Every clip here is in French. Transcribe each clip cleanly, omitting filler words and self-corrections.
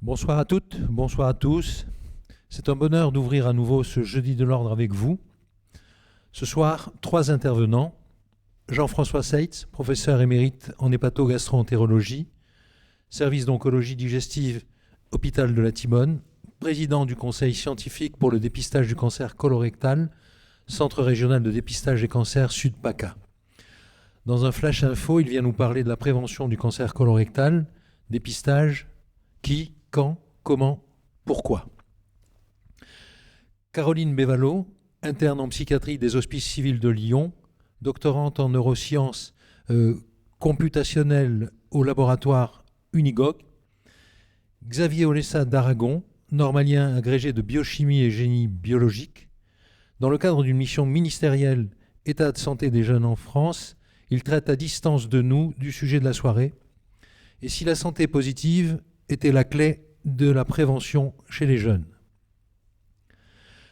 Bonsoir à toutes, bonsoir à tous. C'est un bonheur d'ouvrir à nouveau ce Jeudi de l'Ordre avec vous. Ce soir, 3 intervenants. Jean-François Seitz, professeur émérite en hépato-gastro-entérologie, service d'oncologie digestive, hôpital de la Timone, président du conseil scientifique pour le dépistage du cancer colorectal, centre régional de dépistage des cancers Sud-PACA. Dans un flash info, il vient nous parler de la prévention du cancer colorectal, dépistage, qui, quand, comment, pourquoi. Caroline Bévalo, interne en psychiatrie des Hospices civils de Lyon, doctorante en neurosciences computationnelles au laboratoire Unigog. Xavier Olessa d'Aragon, normalien agrégé de biochimie et génie biologique. Dans le cadre d'une mission ministérielle État de santé des jeunes en France, il traite à distance de nous du sujet de la soirée. Et si la santé positive était la clé de la prévention chez les jeunes.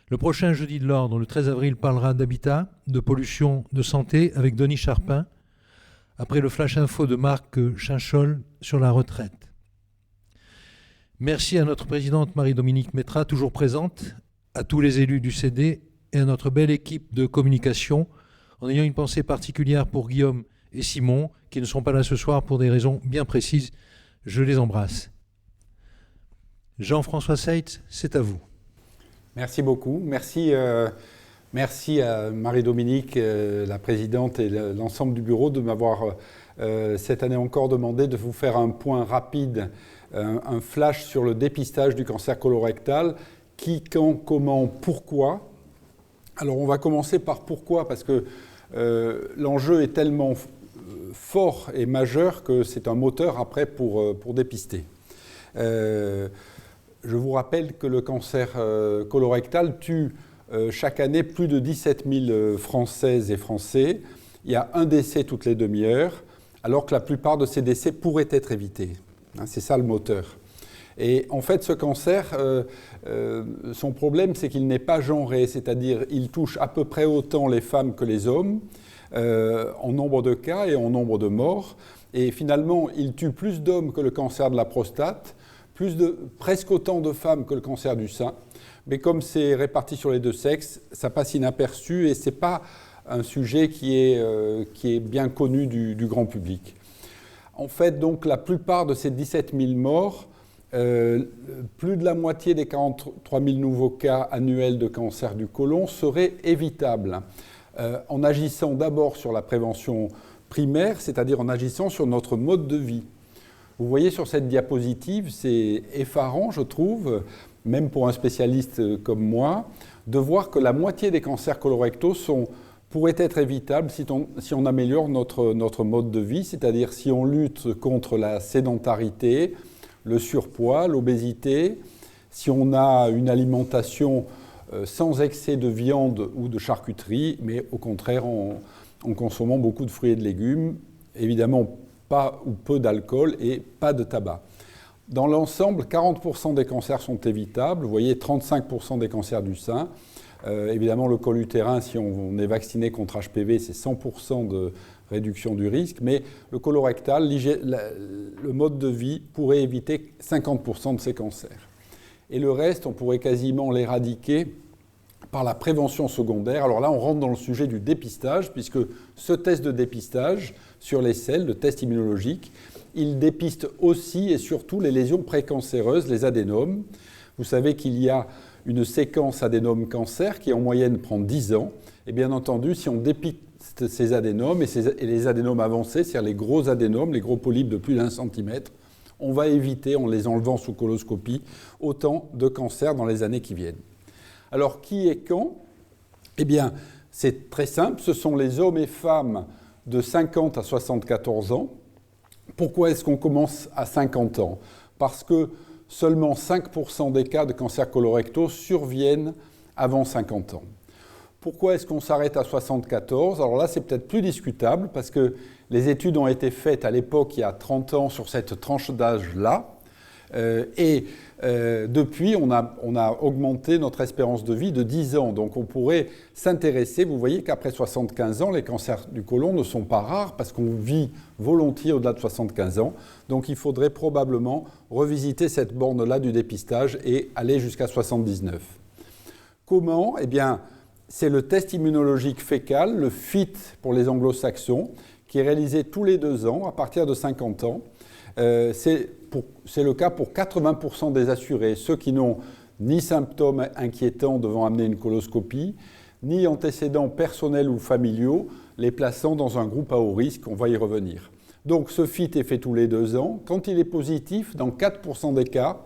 Le prochain Jeudi de l'Ordre, le 13 avril, parlera d'habitat, de pollution, de santé avec Denis Charpin, après le flash info de Marc Chinchol sur la retraite. Merci à notre présidente Marie-Dominique Métra, toujours présente, à tous les élus du CD et à notre belle équipe de communication, en ayant une pensée particulière pour Guillaume et Simon, qui ne sont pas là ce soir pour des raisons bien précises. Je les embrasse. Jean-François Seitz, c'est à vous. Merci beaucoup. Merci à Marie-Dominique, la présidente, et l'ensemble du bureau de m'avoir cette année encore demandé de vous faire un point rapide, un flash sur le dépistage du cancer colorectal. Qui, quand, comment, pourquoi. Alors on va commencer par pourquoi, parce que l'enjeu est tellement fort et majeur que c'est un moteur après pour dépister. Je vous rappelle que le cancer colorectal tue chaque année plus de 17 000 Françaises et Français. Il y a un décès toutes les demi-heures, alors que la plupart de ces décès pourraient être évités. C'est ça le moteur. Et en fait, ce cancer, son problème, c'est qu'il n'est pas genré, c'est-à-dire il touche à peu près autant les femmes que les hommes, en nombre de cas et en nombre de morts. Et finalement, il tue plus d'hommes que le cancer de la prostate, presque autant de femmes que le cancer du sein. Mais comme c'est réparti sur les deux sexes, ça passe inaperçu et ce n'est pas un sujet qui est bien connu du grand public. En fait, donc, la plupart de ces 17 000 morts, plus de la moitié des 43 000 nouveaux cas annuels de cancer du côlon seraient évitables en agissant d'abord sur la prévention primaire, c'est-à-dire en agissant sur notre mode de vie. Vous voyez sur cette diapositive, c'est effarant, je trouve, même pour un spécialiste comme moi, de voir que la moitié des cancers colorectaux pourraient être évitables si on améliore notre mode de vie, c'est-à-dire si on lutte contre la sédentarité, le surpoids, l'obésité, si on a une alimentation sans excès de viande ou de charcuterie, mais au contraire en consommant beaucoup de fruits et de légumes, évidemment pas ou peu d'alcool et pas de tabac. Dans l'ensemble, 40% des cancers sont évitables. Vous voyez, 35% des cancers du sein. Évidemment, le col utérin, si on est vacciné contre HPV, c'est 100% de réduction du risque. Mais le colorectal, le mode de vie pourrait éviter 50% de ces cancers. Et le reste, on pourrait quasiment l'éradiquer par la prévention secondaire. Alors là, on rentre dans le sujet du dépistage, puisque ce test de dépistage sur les selles, le test immunologique, il dépiste aussi et surtout les lésions précancéreuses, les adénomes. Vous savez qu'il y a une séquence adénome-cancer qui en moyenne prend 10 ans. Et bien entendu, si on dépiste ces adénomes et les adénomes avancés, c'est-à-dire les gros adénomes, les gros polypes de plus d'1 centimètre, on va éviter, en les enlevant sous coloscopie, autant de cancers dans les années qui viennent. Alors, qui et quand ? Eh bien, c'est très simple, ce sont les hommes et femmes de 50 à 74 ans. Pourquoi est-ce qu'on commence à 50 ans ? Parce que seulement 5% des cas de cancer colorectaux surviennent avant 50 ans. Pourquoi est-ce qu'on s'arrête à 74 ? Alors là, c'est peut-être plus discutable, parce que les études ont été faites à l'époque, il y a 30 ans, sur cette tranche d'âge-là. Depuis, on a augmenté notre espérance de vie de 10 ans. Donc on pourrait s'intéresser, vous voyez qu'après 75 ans, les cancers du côlon ne sont pas rares parce qu'on vit volontiers au-delà de 75 ans. Donc il faudrait probablement revisiter cette borne-là du dépistage et aller jusqu'à 79. Comment ? Eh bien, c'est le test immunologique fécal, le FIT pour les anglo-saxons, qui est réalisé tous les 2 ans à partir de 50 ans. C'est le cas pour 80% des assurés, ceux qui n'ont ni symptômes inquiétants devant amener une coloscopie, ni antécédents personnels ou familiaux, les plaçant dans un groupe à haut risque, on va y revenir. Donc ce FIT est fait tous les 2 ans. Quand il est positif, dans 4% des cas,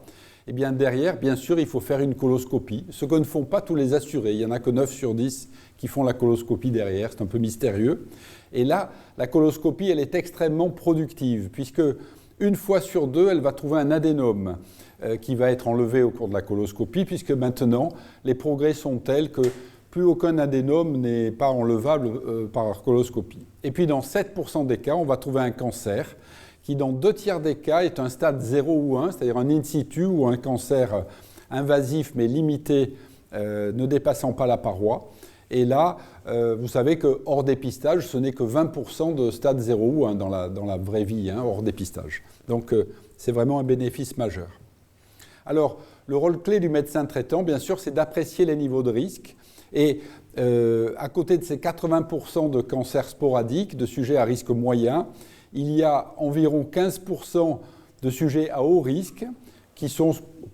eh bien derrière, bien sûr, il faut faire une coloscopie, ce que ne font pas tous les assurés. Il n'y en a que 9 sur 10 qui font la coloscopie derrière, c'est un peu mystérieux. Et là, la coloscopie, elle est extrêmement productive, puisque une fois sur 2, elle va trouver un adénome qui va être enlevé au cours de la coloscopie, puisque maintenant, les progrès sont tels que plus aucun adénome n'est pas enlevable par coloscopie. Et puis dans 7% des cas, on va trouver un cancer qui, dans 2/3 des cas, est un stade 0 ou 1, c'est-à-dire un in situ ou un cancer invasif mais limité, ne dépassant pas la paroi. Et là, vous savez que hors dépistage, ce n'est que 20% de stade 0 ou 1 dans la vraie vie, hors dépistage. Donc c'est vraiment un bénéfice majeur. Alors, le rôle clé du médecin traitant, bien sûr, c'est d'apprécier les niveaux de risque. Et à côté de ces 80% de cancers sporadiques, de sujets à risque moyen, il y a environ 15% de sujets à haut risque,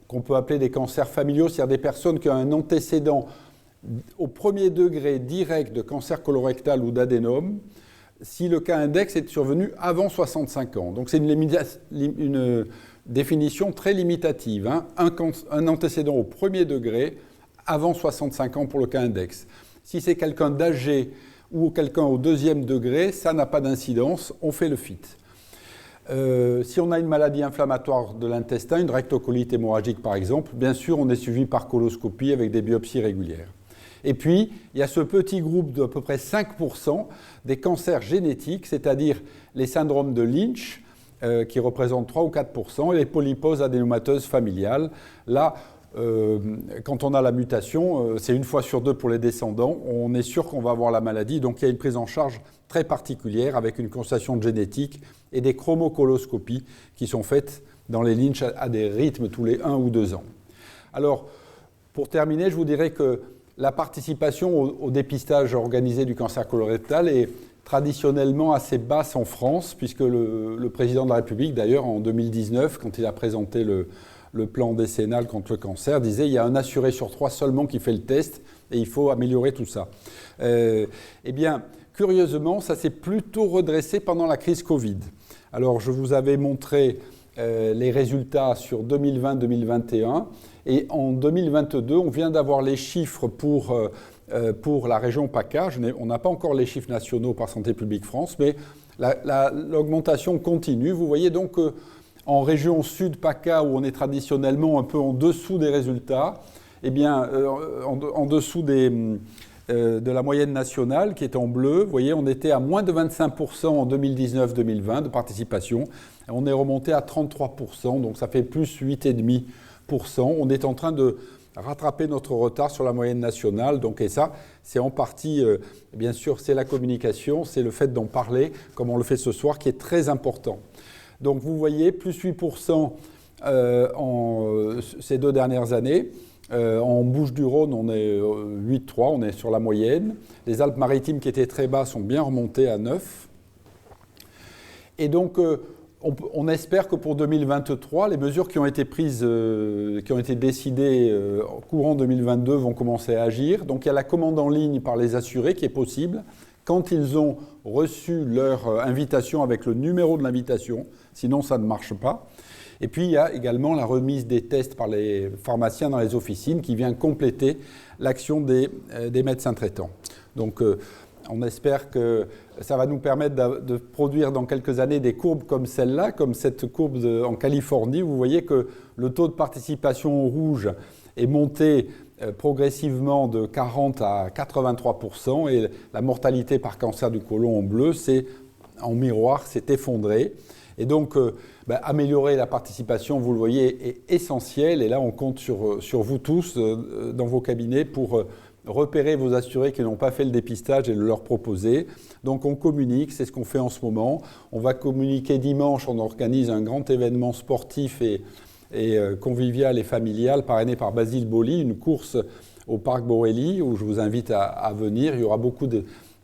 qu'on peut appeler des cancers familiaux, c'est-à-dire des personnes qui ont un antécédent au premier degré direct de cancer colorectal ou d'adénome, si le cas index est survenu avant 65 ans. Donc c'est une définition très limitative. Un antécédent au premier degré avant 65 ans pour le cas index. Si c'est quelqu'un d'âgé ou quelqu'un au 2e degré, ça n'a pas d'incidence, on fait le FIT. Si on a une maladie inflammatoire de l'intestin, une rectocolite hémorragique par exemple, bien sûr on est suivi par coloscopie avec des biopsies régulières. Et puis, il y a ce petit groupe d'à peu près 5% des cancers génétiques, c'est-à-dire les syndromes de Lynch, qui représentent 3 ou 4%, et les polyposes adénomateuses familiales. Là, quand on a la mutation, c'est 1 fois sur 2 pour les descendants, on est sûr qu'on va avoir la maladie, donc il y a une prise en charge très particulière avec une constatation de génétique et des chromocoloscopies qui sont faites dans les Lynch à des rythmes tous les 1 ou 2 ans. Alors, pour terminer, je vous dirais que la participation au dépistage organisé du cancer colorectal est traditionnellement assez basse en France, puisque le président de la République, d'ailleurs, en 2019, quand il a présenté le plan décennal contre le cancer, disait il y a un assuré sur 3 seulement qui fait le test et il faut améliorer tout ça. Eh bien, curieusement, ça s'est plutôt redressé pendant la crise Covid. Alors, je vous avais montré les résultats sur 2020-2021. Et en 2022, on vient d'avoir les chiffres pour la région PACA. On n'a pas encore les chiffres nationaux par Santé publique France, mais l'augmentation continue. Vous voyez donc en région sud PACA, où on est traditionnellement un peu en dessous des résultats, eh bien, en dessous de la moyenne nationale, qui est en bleu, vous voyez, on était à moins de 25% en 2019-2020 de participation. Et on est remonté à 33%, donc ça fait plus 8,5%. On est en train de rattraper notre retard sur la moyenne nationale. Donc, et ça, c'est en partie, bien sûr, c'est la communication, c'est le fait d'en parler, comme on le fait ce soir, qui est très important. Donc, vous voyez, plus 8% ces 2 dernières années. En Bouches-du-Rhône, on est 8,3, on est sur la moyenne. Les Alpes-Maritimes, qui étaient très bas, sont bien remontées à 9. Et donc, on espère que pour 2023, les mesures qui ont été prises, qui ont été décidées courant 2022 vont commencer à agir. Donc il y a la commande en ligne par les assurés qui est possible quand ils ont reçu leur invitation avec le numéro de l'invitation, sinon ça ne marche pas. Et puis il y a également la remise des tests par les pharmaciens dans les officines qui vient compléter l'action des médecins traitants. Donc on espère que ça va nous permettre de produire dans quelques années des courbes comme celle-là, comme cette courbe en Californie. Vous voyez que le taux de participation au rouge est monté progressivement de 40 à 83% et la mortalité par cancer du côlon en bleu, en miroir, s'est effondrée. Et donc, améliorer la participation, vous le voyez, est essentiel. Et là, on compte sur vous tous dans vos cabinets pour repérer vos assurés qui n'ont pas fait le dépistage et le leur proposer. Donc, on communique, c'est ce qu'on fait en ce moment. On va communiquer dimanche, on organise un grand événement sportif et convivial et familial parrainé par Basile Boli, une course au Parc Borelli où je vous invite à venir. Il y aura beaucoup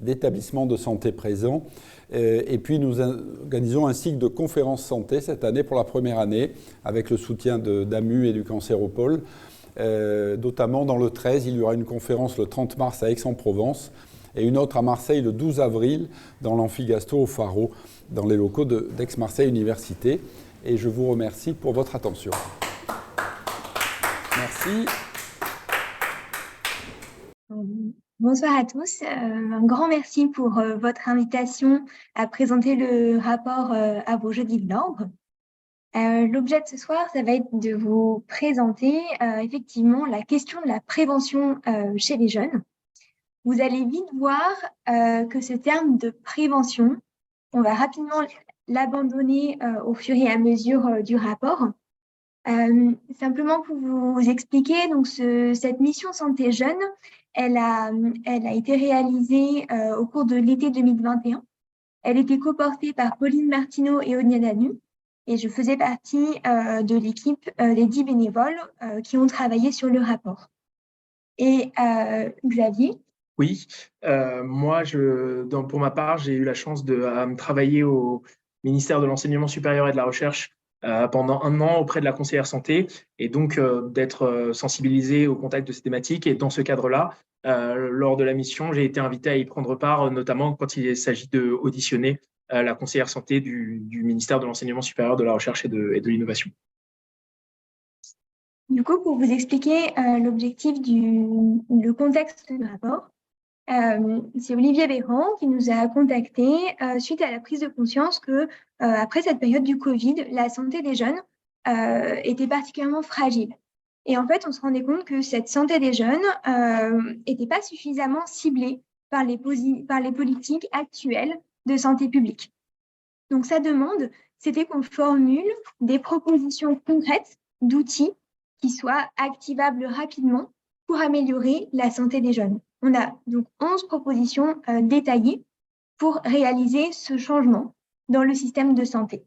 d'établissements de santé présents. Et puis nous organisons un cycle de conférences santé cette année pour la première année avec le soutien d'AMU et du Cancéropole. Notamment dans le 13, il y aura une conférence le 30 mars à Aix-en-Provence et une autre à Marseille le 12 avril dans l'Amphigasto au Faro, dans les locaux d'Aix-Marseille Université. Et je vous remercie pour votre attention. Merci. Bonsoir à tous. Un grand merci pour votre invitation à présenter le rapport à vos jeudis de l'ordre. L'objet de ce soir, ça va être de vous présenter effectivement la question de la prévention chez les jeunes. Vous allez vite voir que ce terme de prévention, on va rapidement l'abandonner au fur et à mesure du rapport. Simplement pour vous expliquer, donc cette mission santé jeune, elle a été réalisée au cours de l'été 2021. Elle était coportée par Pauline Martineau et Onia Danu, et je faisais partie de l'équipe des 10 bénévoles qui ont travaillé sur le rapport. Et Xavier? Oui, moi, pour ma part, j'ai eu la chance de travailler au ministère de l'Enseignement supérieur et de la Recherche pendant 1 an auprès de la conseillère santé et donc d'être sensibilisé au contact de ces thématiques. Et dans ce cadre-là, lors de la mission, j'ai été invité à y prendre part, notamment quand il s'agit d'auditionner la conseillère santé du ministère de l'Enseignement supérieur, de la Recherche et de l'Innovation. Du coup, pour vous expliquer l'objectif le contexte du rapport, c'est Olivier Véran qui nous a contactés suite à la prise de conscience que après cette période du Covid, la santé des jeunes était particulièrement fragile. Et en fait, on se rendait compte que cette santé des jeunes n'était pas suffisamment ciblée par les politiques actuelles de santé publique. Donc, sa demande, c'était qu'on formule des propositions concrètes d'outils qui soient activables rapidement pour améliorer la santé des jeunes. On a donc 11 propositions détaillées pour réaliser ce changement dans le système de santé.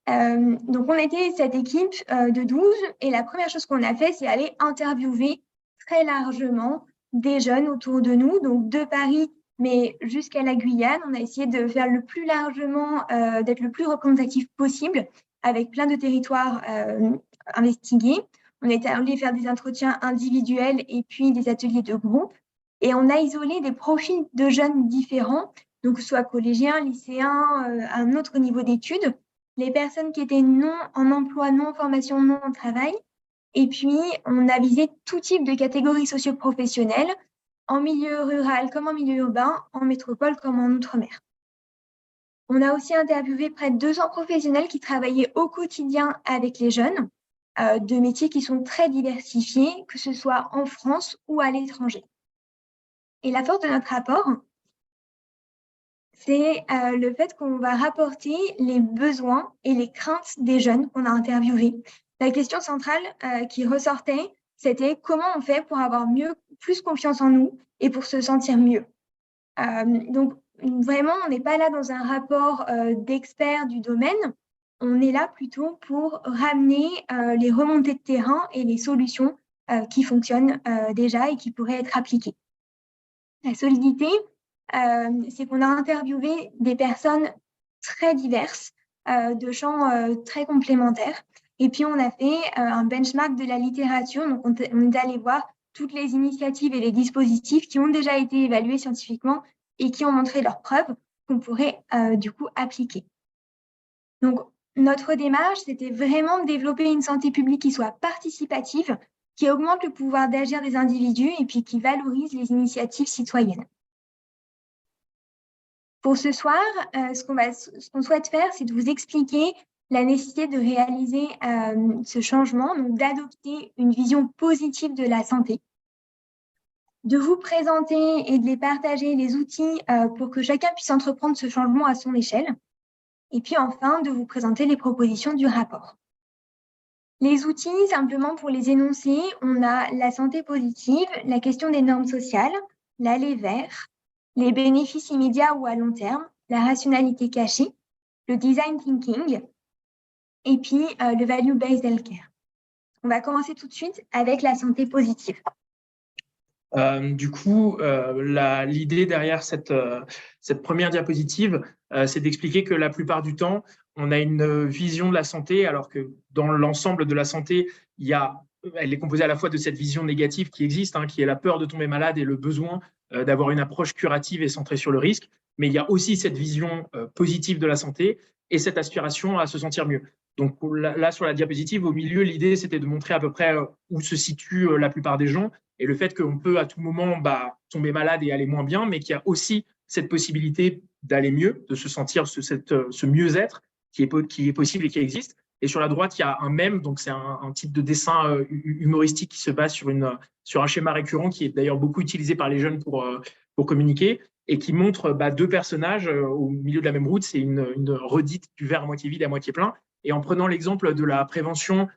Donc, on était cette équipe de 12 et la première chose qu'on a fait, c'est aller interviewer très largement des jeunes autour de nous, donc de Paris, mais jusqu'à la Guyane. On a essayé de faire le plus largement, d'être le plus représentatif possible avec plein de territoires investigués. On est allé faire des entretiens individuels et puis des ateliers de groupe. Et on a isolé des profils de jeunes différents, donc soit collégiens, lycéens, à un autre niveau d'études, les personnes qui étaient non en emploi, non en formation, non en travail. Et puis, on a visé tout type de catégories socio-professionnelles, en milieu rural comme en milieu urbain, en métropole comme en outre-mer. On a aussi interviewé près de 200 professionnels qui travaillaient au quotidien avec les jeunes, de métiers qui sont très diversifiés, que ce soit en France ou à l'étranger. Et la force de notre rapport, c'est le fait qu'on va rapporter les besoins et les craintes des jeunes qu'on a interviewés. La question centrale qui ressortait, c'était comment on fait pour avoir plus confiance en nous et pour se sentir mieux. Donc, vraiment, on n'est pas là dans un rapport d'experts du domaine. On est là plutôt pour ramener les remontées de terrain et les solutions qui fonctionnent déjà et qui pourraient être appliquées. La solidité, c'est qu'on a interviewé des personnes très diverses, de champs très complémentaires. Et puis, on a fait un benchmark de la littérature. Donc, on est allé voir toutes les initiatives et les dispositifs qui ont déjà été évalués scientifiquement et qui ont montré leurs preuves qu'on pourrait du coup appliquer. Donc, notre démarche, c'était vraiment de développer une santé publique qui soit participative, qui augmente le pouvoir d'agir des individus et puis qui valorise les initiatives citoyennes. Pour ce soir, ce qu'on souhaite faire, c'est de vous expliquer la nécessité de réaliser ce changement, donc d'adopter une vision positive de la santé, de vous présenter et de les partager les outils pour que chacun puisse entreprendre ce changement à son échelle. et puis enfin de vous présenter les propositions du rapport. Les outils, simplement pour les énoncer, on a la santé positive, la question des normes sociales, l'aller vers, les bénéfices immédiats ou à long terme, la rationalité cachée, le design thinking, et puis le value-based healthcare. On va commencer tout de suite avec la santé positive. L'idée derrière cette première diapositive, c'est d'expliquer que la plupart du temps, on a une vision de la santé, alors que dans l'ensemble de la santé, elle est composée à la fois de cette vision négative qui existe, qui est la peur de tomber malade et le besoin d'avoir une approche curative et centrée sur le risque, mais il y a aussi cette vision positive de la santé et cette aspiration à se sentir mieux. Donc là, sur la diapositive, au milieu, l'idée, c'était de montrer à peu près où se situe la plupart des gens et le fait qu'on peut à tout moment tomber malade et aller moins bien, mais qu'il y a aussi cette possibilité d'aller mieux, de se sentir ce mieux-être qui est possible et qui existe. Et sur la droite, il y a un mème, donc c'est un type de dessin humoristique qui se base sur un schéma récurrent qui est d'ailleurs beaucoup utilisé par les jeunes pour communiquer et qui montre deux personnages au milieu de la même route. C'est une redite du verre à moitié vide et à moitié plein. Et en prenant l'exemple de la prévention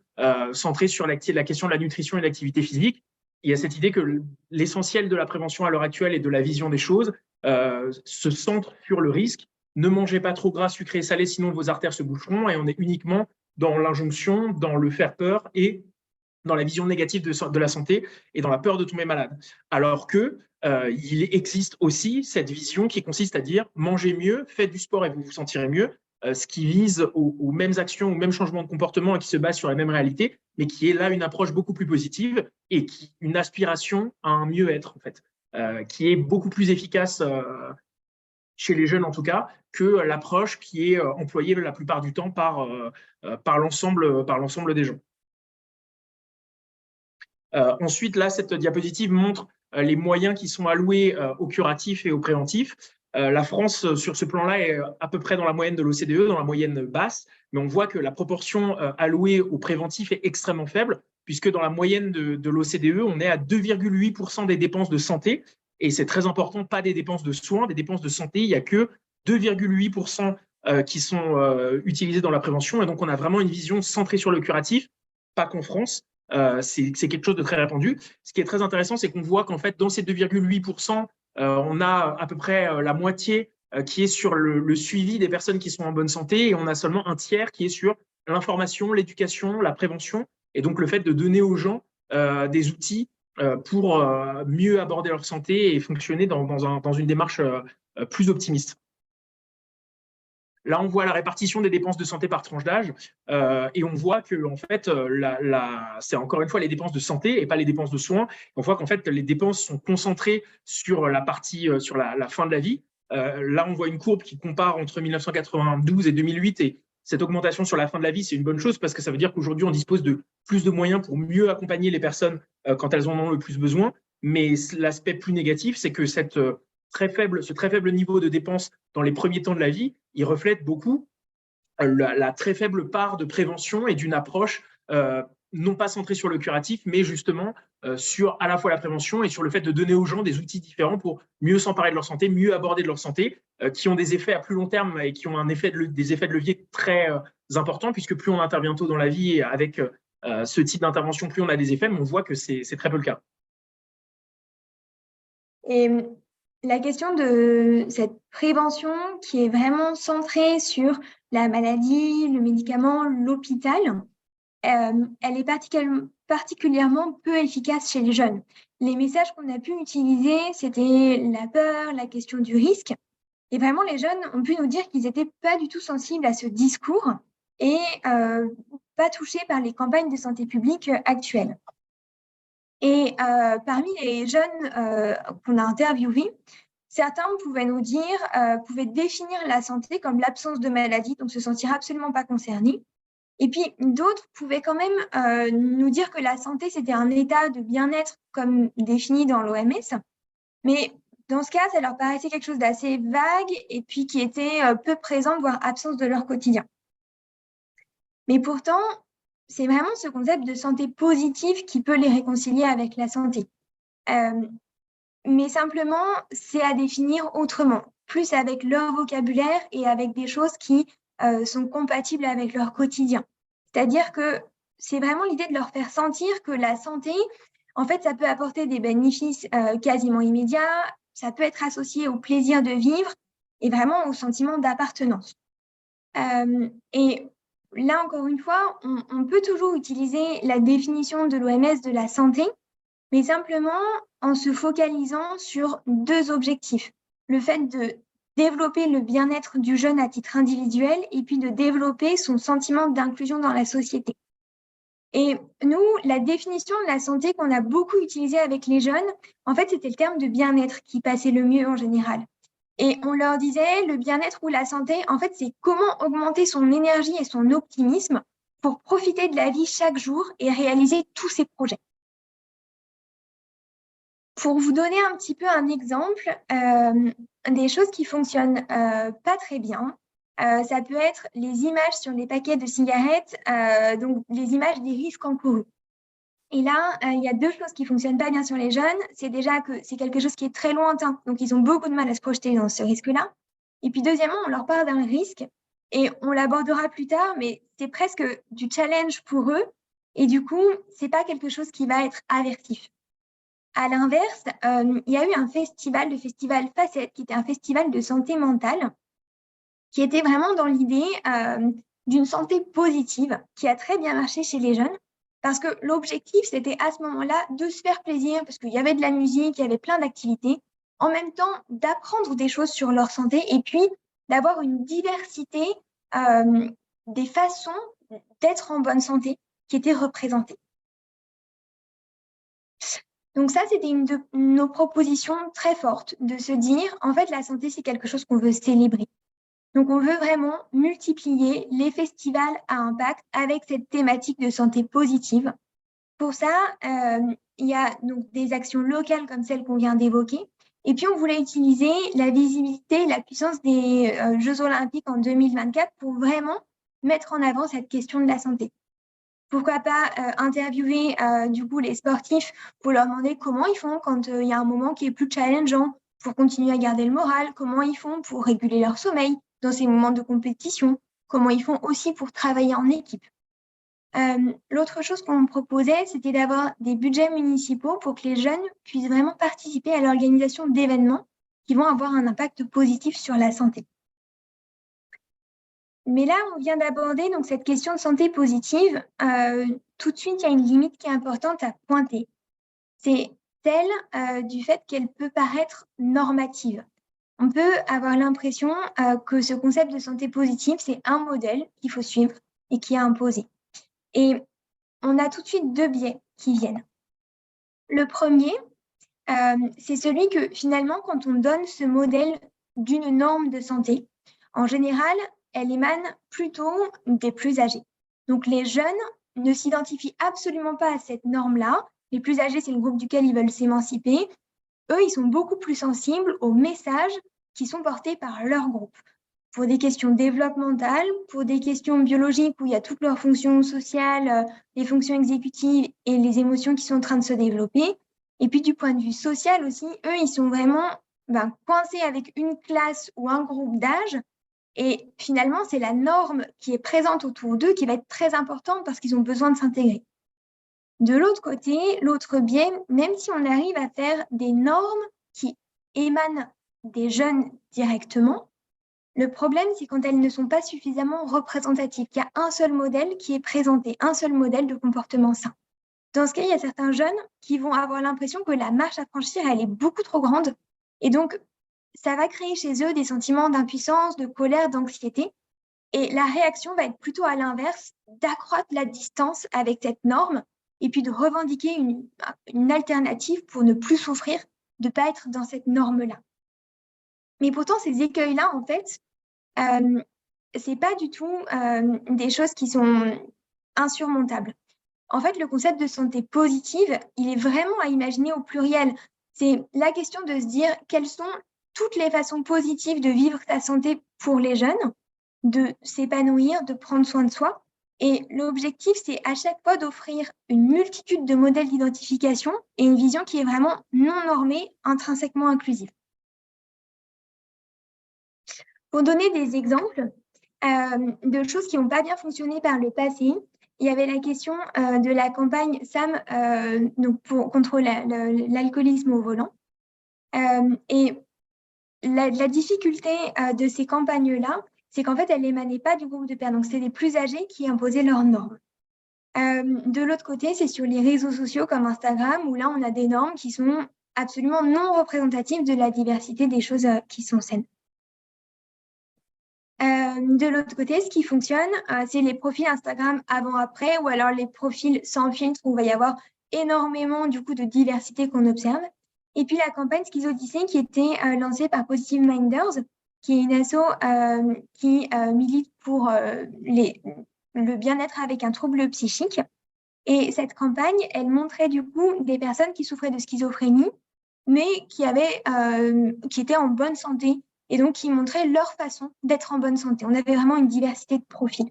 centrée sur la question de la nutrition et de l'activité physique, il y a cette idée que l'essentiel de la prévention à l'heure actuelle et de la vision des choses se centre sur le risque. Ne mangez pas trop gras, sucré et salé, sinon vos artères se boucheront. Et on est uniquement dans l'injonction, dans le faire peur et dans la vision négative de la santé et dans la peur de tomber malade. Alors qu'il existe aussi cette vision qui consiste à dire mangez mieux, faites du sport et vous vous sentirez mieux, ce qui vise aux mêmes actions, aux mêmes changements de comportement et qui se base sur la même réalité, mais qui est là une approche beaucoup plus positive et une aspiration à un mieux-être, en fait, qui est beaucoup plus efficace chez les jeunes en tout cas, que l'approche qui est employée la plupart du temps par l'ensemble des gens. Ensuite, là, cette diapositive montre les moyens qui sont alloués au curatif et au préventif. La France, sur ce plan-là, est à peu près dans la moyenne de l'OCDE, dans la moyenne basse, mais on voit que la proportion allouée au préventif est extrêmement faible, puisque dans la moyenne de l'OCDE, on est à 2,8% des dépenses de santé, et c'est très important, pas des dépenses de soins, des dépenses de santé, il n'y a que 2,8% qui sont utilisées dans la prévention, et donc on a vraiment une vision centrée sur le curatif, pas qu'en France. C'est quelque chose de très répandu. Ce qui est très intéressant, c'est qu'on voit qu'en fait, dans ces 2,8%, on a à peu près la moitié qui est sur le suivi des personnes qui sont en bonne santé et on a seulement un tiers qui est sur l'information, l'éducation, la prévention et donc le fait de donner aux gens des outils pour mieux aborder leur santé et fonctionner dans une démarche plus optimiste. Là, on voit la répartition des dépenses de santé par tranche d'âge et on voit que en fait, c'est encore une fois les dépenses de santé et pas les dépenses de soins. On voit qu'en fait, les dépenses sont concentrées sur la partie, sur la fin de la vie. Là, on voit une courbe qui compare entre 1992 et 2008 et cette augmentation sur la fin de la vie, c'est une bonne chose parce que ça veut dire qu'aujourd'hui, on dispose de plus de moyens pour mieux accompagner les personnes quand elles en ont le plus besoin. Mais l'aspect plus négatif, c'est que ce très faible niveau de dépenses dans les premiers temps de la vie, il reflète beaucoup la très faible part de prévention et d'une approche non pas centrée sur le curatif, mais justement sur à la fois la prévention et sur le fait de donner aux gens des outils différents pour mieux s'emparer de leur santé, mieux aborder de leur santé, qui ont des effets à plus long terme et qui ont des effets de levier très importants, puisque plus on intervient tôt dans la vie et avec ce type d'intervention, plus on a des effets, mais on voit que c'est très peu le cas. Et la question de cette prévention qui est vraiment centrée sur la maladie, le médicament, l'hôpital, elle est particulièrement peu efficace chez les jeunes. Les messages qu'on a pu utiliser, c'était la peur, la question du risque. Et vraiment, les jeunes ont pu nous dire qu'ils n'étaient pas du tout sensibles à ce discours et pas touchés par les campagnes de santé publique actuelles. Et parmi les jeunes qu'on a interviewés, certains pouvaient nous dire, pouvaient définir la santé comme l'absence de maladie, donc se sentir absolument pas concernés. Et puis d'autres pouvaient quand même nous dire que la santé, c'était un état de bien-être comme défini dans l'OMS. Mais dans ce cas, ça leur paraissait quelque chose d'assez vague et puis qui était peu présent, voire absence de leur quotidien. Mais pourtant, c'est vraiment ce concept de santé positive qui peut les réconcilier avec la santé. Mais simplement, c'est à définir autrement, plus avec leur vocabulaire et avec des choses qui sont compatibles avec leur quotidien. C'est-à-dire que c'est vraiment l'idée de leur faire sentir que la santé, en fait, ça peut apporter des bénéfices quasiment immédiats, ça peut être associé au plaisir de vivre et vraiment au sentiment d'appartenance. Et là, encore une fois, on peut toujours utiliser la définition de l'OMS de la santé, mais simplement en se focalisant sur 2 objectifs. Le fait de développer le bien-être du jeune à titre individuel et puis de développer son sentiment d'inclusion dans la société. Et nous, la définition de la santé qu'on a beaucoup utilisée avec les jeunes, en fait, c'était le terme de bien-être qui passait le mieux en général. Et on leur disait, le bien-être ou la santé, en fait, c'est comment augmenter son énergie et son optimisme pour profiter de la vie chaque jour et réaliser tous ses projets. Pour vous donner un petit peu un exemple, des choses qui fonctionnent pas très bien, ça peut être les images sur les paquets de cigarettes, donc les images des risques encourus. Et là, il y a 2 choses qui fonctionnent pas bien sur les jeunes. C'est déjà que c'est quelque chose qui est très lointain, donc ils ont beaucoup de mal à se projeter dans ce risque-là. Et puis deuxièmement, on leur parle d'un risque et on l'abordera plus tard, mais c'est presque du challenge pour eux. Et du coup, c'est pas quelque chose qui va être aversif. À l'inverse, il y a eu un festival, le festival Facette, qui était un festival de santé mentale, qui était vraiment dans l'idée d'une santé positive, qui a très bien marché chez les jeunes, parce que l'objectif, c'était à ce moment-là de se faire plaisir, parce qu'il y avait de la musique, il y avait plein d'activités, en même temps d'apprendre des choses sur leur santé, et puis d'avoir une diversité des façons d'être en bonne santé qui étaient représentées. Donc ça, c'était une de nos propositions très fortes, de se dire, en fait, la santé, c'est quelque chose qu'on veut célébrer. Donc, on veut vraiment multiplier les festivals à impact avec cette thématique de santé positive. Pour ça, il y a donc des actions locales comme celles qu'on vient d'évoquer. Et puis, on voulait utiliser la visibilité et la puissance des Jeux Olympiques en 2024 pour vraiment mettre en avant cette question de la santé. Pourquoi pas interviewer du coup les sportifs pour leur demander comment ils font quand il y a un moment qui est plus challengeant pour continuer à garder le moral, comment ils font pour réguler leur sommeil dans ces moments de compétition, comment ils font aussi pour travailler en équipe. L'autre chose qu'on proposait, c'était d'avoir des budgets municipaux pour que les jeunes puissent vraiment participer à l'organisation d'événements qui vont avoir un impact positif sur la santé. Mais là, on vient d'aborder donc cette question de santé positive. Tout de suite, il y a une limite qui est importante à pointer. C'est celle du fait qu'elle peut paraître normative. On peut avoir l'impression que ce concept de santé positive, c'est un modèle qu'il faut suivre et qui est imposé. Et on a tout de suite 2 biais qui viennent. Le premier, c'est celui que finalement, quand on donne ce modèle d'une norme de santé, en général, elle émane plutôt des plus âgés. Donc, les jeunes ne s'identifient absolument pas à cette norme-là. Les plus âgés, c'est le groupe duquel ils veulent s'émanciper. Eux, ils sont beaucoup plus sensibles aux messages qui sont portés par leur groupe. Pour des questions développementales, pour des questions biologiques où il y a toutes leurs fonctions sociales, les fonctions exécutives et les émotions qui sont en train de se développer. Et puis, du point de vue social aussi, eux, ils sont vraiment coincés avec une classe ou un groupe d'âge. Et finalement, c'est la norme qui est présente autour d'eux qui va être très importante parce qu'ils ont besoin de s'intégrer. De l'autre côté, l'autre biais, même si on arrive à faire des normes qui émanent des jeunes directement, le problème, c'est quand elles ne sont pas suffisamment représentatives, qu'il y a un seul modèle qui est présenté, un seul modèle de comportement sain. Dans ce cas, il y a certains jeunes qui vont avoir l'impression que la marche à franchir, elle est beaucoup trop grande. Et donc, ça va créer chez eux des sentiments d'impuissance, de colère, d'anxiété. Et la réaction va être plutôt à l'inverse, d'accroître la distance avec cette norme et puis de revendiquer une alternative pour ne plus souffrir, de ne pas être dans cette norme-là. Mais pourtant, ces écueils-là, en fait, ce n'est pas du tout des choses qui sont insurmontables. En fait, le concept de santé positive, il est vraiment à imaginer au pluriel. C'est la question de se dire quelles sont toutes les façons positives de vivre sa santé pour les jeunes, de s'épanouir, de prendre soin de soi. Et l'objectif, c'est à chaque fois d'offrir une multitude de modèles d'identification et une vision qui est vraiment non normée, intrinsèquement inclusive. Pour donner des exemples, de choses qui n'ont pas bien fonctionné par le passé. Il y avait la question de la campagne SAM donc contre l'alcoolisme au volant. Et la difficulté de ces campagnes-là, c'est qu'en fait, elles n'émanaient pas du groupe de pairs. Donc, c'était les plus âgés qui imposaient leurs normes. De l'autre côté, c'est sur les réseaux sociaux comme Instagram, où là, on a des normes qui sont absolument non représentatives de la diversité des choses qui sont saines. De l'autre côté, ce qui fonctionne, c'est les profils Instagram avant-après, ou alors les profils sans filtre, où il va y avoir énormément du coup de diversité qu'on observe. Et puis la campagne Schizodyssée qui était lancée par Positive Minders, qui est une asso qui milite pour le bien-être avec un trouble psychique. Et cette campagne, elle montrait du coup des personnes qui souffraient de schizophrénie, mais qui étaient en bonne santé, et donc qui montraient leur façon d'être en bonne santé. On avait vraiment une diversité de profils.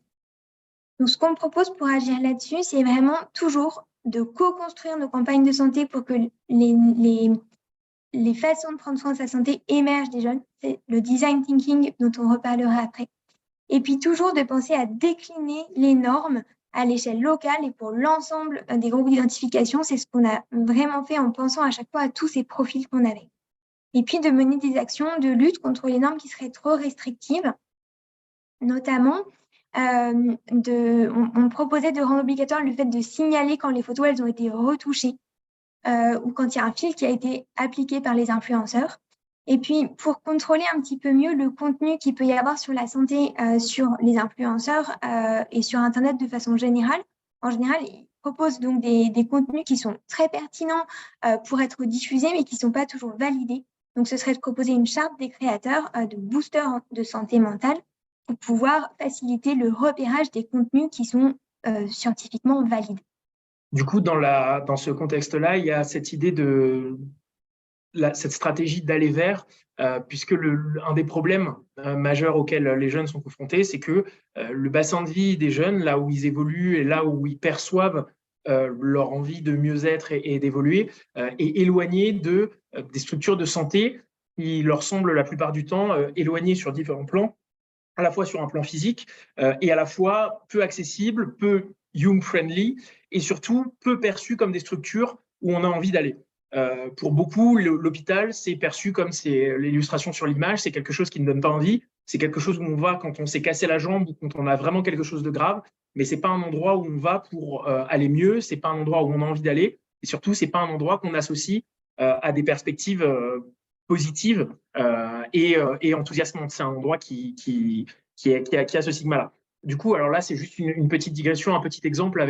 Donc, ce qu'on propose pour agir là-dessus, c'est vraiment toujours de co-construire nos campagnes de santé pour que les façons de prendre soin de sa santé émergent des jeunes. C'est le design thinking dont on reparlera après. Et puis toujours de penser à décliner les normes à l'échelle locale et pour l'ensemble des groupes d'identification. C'est ce qu'on a vraiment fait en pensant à chaque fois à tous ces profils qu'on avait. Et puis de mener des actions de lutte contre les normes qui seraient trop restrictives. Notamment, on proposait de rendre obligatoire le fait de signaler quand les photos elles ont été retouchées ou quand il y a un filtre qui a été appliqué par les influenceurs. Et puis, pour contrôler un petit peu mieux le contenu qu'il peut y avoir sur la santé sur les influenceurs et sur Internet de façon générale, en général, ils proposent donc des contenus qui sont très pertinents pour être diffusés, mais qui ne sont pas toujours validés. Donc, ce serait de proposer une charte des créateurs de boosters de santé mentale pour pouvoir faciliter le repérage des contenus qui sont scientifiquement valides. Du coup, dans ce contexte-là, il y a cette idée cette stratégie d'aller vers, puisque un des problèmes majeurs auxquels les jeunes sont confrontés, c'est que le bassin de vie des jeunes, là où ils évoluent et là où ils perçoivent leur envie de mieux-être et d'évoluer, est éloigné des structures de santé qui leur semblent la plupart du temps éloignées sur différents plans, à la fois sur un plan physique et à la fois peu accessible, peu young-friendly et surtout peu perçues comme des structures où on a envie d'aller. Pour beaucoup, l'hôpital, c'est perçu comme l'illustration sur l'image, c'est quelque chose qui ne donne pas envie, c'est quelque chose où on va quand on s'est cassé la jambe ou quand on a vraiment quelque chose de grave, mais c'est pas un endroit où on va pour aller mieux, c'est pas un endroit où on a envie d'aller, et surtout, c'est pas un endroit qu'on associe à des perspectives positives et enthousiasmantes. C'est un endroit qui a ce stigma-là. Du coup, alors là, c'est juste une petite digression, un petit exemple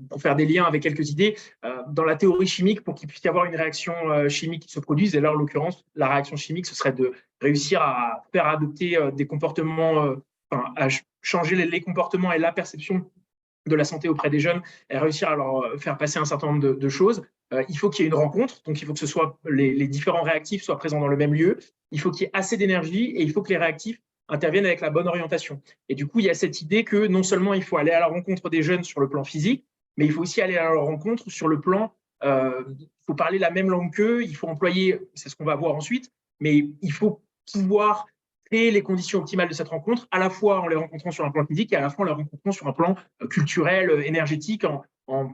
pour faire des liens avec quelques idées. Dans la théorie chimique, pour qu'il puisse y avoir une réaction chimique qui se produise, et là, en l'occurrence, la réaction chimique, ce serait de réussir à faire adopter des comportements, à changer les comportements et la perception de la santé auprès des jeunes et réussir à leur faire passer un certain nombre de choses. Il faut qu'il y ait une rencontre, donc il faut que les différents réactifs soient présents dans le même lieu, il faut qu'il y ait assez d'énergie et il faut que les réactifs interviennent avec la bonne orientation. Et du coup, il y a cette idée que non seulement il faut aller à la rencontre des jeunes sur le plan physique, mais il faut aussi aller à leur rencontre sur le plan, il faut parler la même langue qu'eux, il faut employer, c'est ce qu'on va voir ensuite, mais il faut pouvoir créer les conditions optimales de cette rencontre, à la fois en les rencontrant sur un plan physique et à la fois en les rencontrant sur un plan culturel, énergétique, en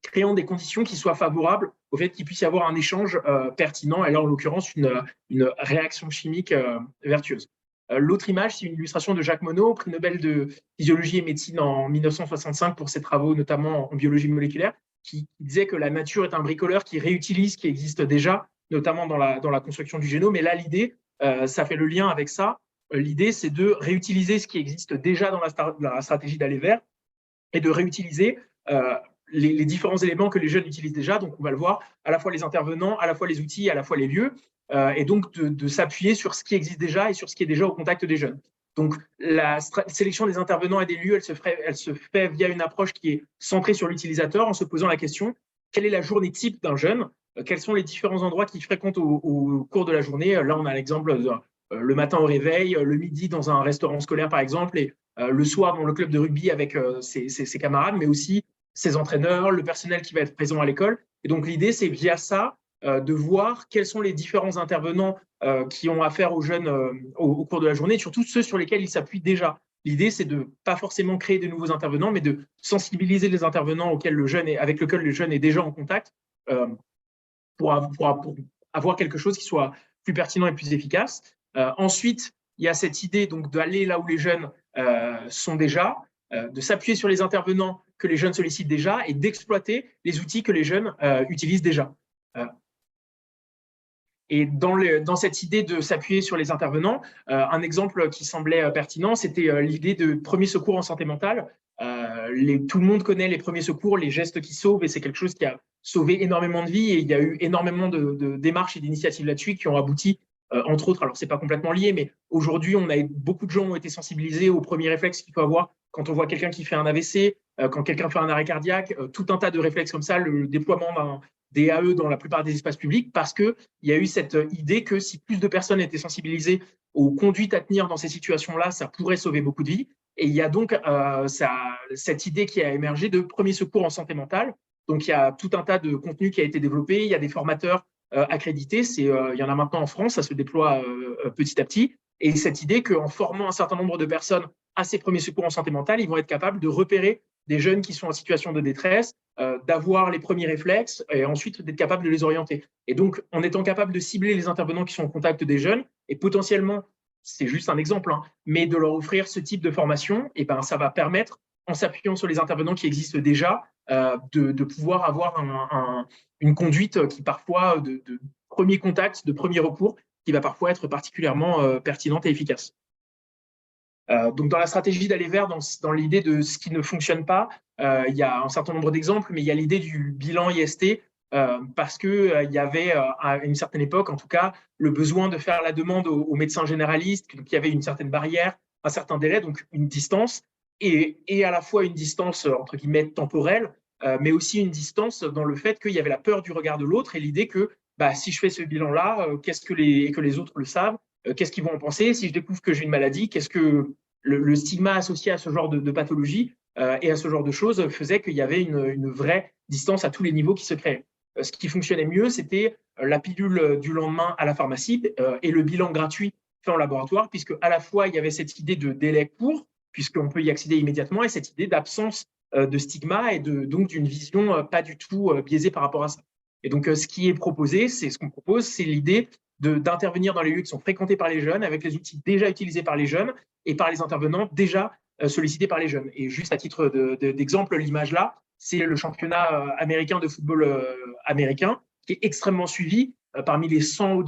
créant des conditions qui soient favorables au fait qu'il puisse y avoir un échange pertinent, et là, en l'occurrence, une réaction chimique vertueuse. L'autre image, c'est une illustration de Jacques Monod, prix Nobel de physiologie et médecine en 1965 pour ses travaux, notamment en biologie moléculaire, qui disait que la nature est un bricoleur qui réutilise ce qui existe déjà, notamment dans la construction du génome. Et là, l'idée, ça fait le lien avec ça. L'idée, c'est de réutiliser ce qui existe déjà dans la stratégie d'aller vers et de réutiliser les différents éléments que les jeunes utilisent déjà. Donc, on va le voir, à la fois les intervenants, à la fois les outils, à la fois les lieux. Et donc de s'appuyer sur ce qui existe déjà et sur ce qui est déjà au contact des jeunes. Donc la sélection des intervenants et des lieux, elle se fait via une approche qui est centrée sur l'utilisateur en se posant la question, quelle est la journée type d'un jeune? Quels sont les différents endroits qu'il fréquente au cours de la journée? Là, on a l'exemple le matin au réveil, le midi dans un restaurant scolaire par exemple, et le soir dans le club de rugby avec ses camarades, mais aussi ses entraîneurs, le personnel qui va être présent à l'école. Et donc l'idée, c'est via ça de voir quels sont les différents intervenants qui ont affaire aux jeunes au cours de la journée, et surtout ceux sur lesquels ils s'appuient déjà. L'idée, c'est de pas forcément créer de nouveaux intervenants, mais de sensibiliser les intervenants avec lesquels le jeune est déjà en contact pour avoir quelque chose qui soit plus pertinent et plus efficace. Ensuite, il y a cette idée donc d'aller là où les jeunes sont déjà, de s'appuyer sur les intervenants que les jeunes sollicitent déjà et d'exploiter les outils que les jeunes utilisent déjà. Et dans cette idée de s'appuyer sur les intervenants, un exemple qui semblait pertinent, c'était l'idée de premier secours en santé mentale. Tout le monde connaît les premiers secours, les gestes qui sauvent, et c'est quelque chose qui a sauvé énormément de vies. Et il y a eu énormément de démarches et d'initiatives là-dessus qui ont abouti, entre autres, alors c'est pas complètement lié, mais aujourd'hui, beaucoup de gens ont été sensibilisés aux premiers réflexes qu'il faut avoir quand on voit quelqu'un qui fait un AVC, quand quelqu'un fait un arrêt cardiaque, tout un tas de réflexes comme ça, le déploiement des AE dans la plupart des espaces publics, parce qu'il y a eu cette idée que si plus de personnes étaient sensibilisées aux conduites à tenir dans ces situations-là, ça pourrait sauver beaucoup de vies. Et il y a donc cette idée qui a émergé de premier secours en santé mentale. Donc, il y a tout un tas de contenu qui a été développé. Il y a des formateurs accrédités. Il y en a maintenant en France. Ça se déploie petit à petit. Et cette idée qu'en formant un certain nombre de personnes à ces premiers secours en santé mentale, ils vont être capables de repérer des jeunes qui sont en situation de détresse, d'avoir les premiers réflexes et ensuite d'être capable de les orienter. Et donc, en étant capable de cibler les intervenants qui sont en contact des jeunes et potentiellement, c'est juste un exemple, mais de leur offrir ce type de formation, et ben, ça va permettre, en s'appuyant sur les intervenants qui existent déjà, de pouvoir avoir une conduite qui parfois, de premier contact, de premier recours, qui va parfois être particulièrement pertinente et efficace. Donc, dans la stratégie d'aller vers, dans l'idée de ce qui ne fonctionne pas, il y a un certain nombre d'exemples, mais il y a l'idée du bilan IST, parce qu'il y avait, à une certaine époque, en tout cas, le besoin de faire la demande aux médecins généralistes, donc il y avait une certaine barrière, un certain délai, donc une distance, et à la fois une distance, entre guillemets, temporelle, mais aussi une distance dans le fait qu'il y avait la peur du regard de l'autre et l'idée que si je fais ce bilan-là, que les autres le savent, qu'est-ce qu'ils vont en penser? Si je découvre que j'ai une maladie, qu'est-ce que le stigma associé à ce genre de pathologie et à ce genre de choses faisait qu'il y avait une vraie distance à tous les niveaux qui se créait. Ce qui fonctionnait mieux, c'était la pilule du lendemain à la pharmacie et le bilan gratuit fait en laboratoire, puisque à la fois, il y avait cette idée de délai court, puisqu'on peut y accéder immédiatement, et cette idée d'absence de stigma et donc d'une vision pas du tout biaisée par rapport à ça. Et donc, ce qu'on propose, c'est l'idée d'intervenir dans les lieux qui sont fréquentés par les jeunes, avec les outils déjà utilisés par les jeunes et par les intervenants déjà sollicités par les jeunes. Et juste à titre d'exemple, l'image là, c'est le championnat américain de football américain, qui est extrêmement suivi. Parmi les 100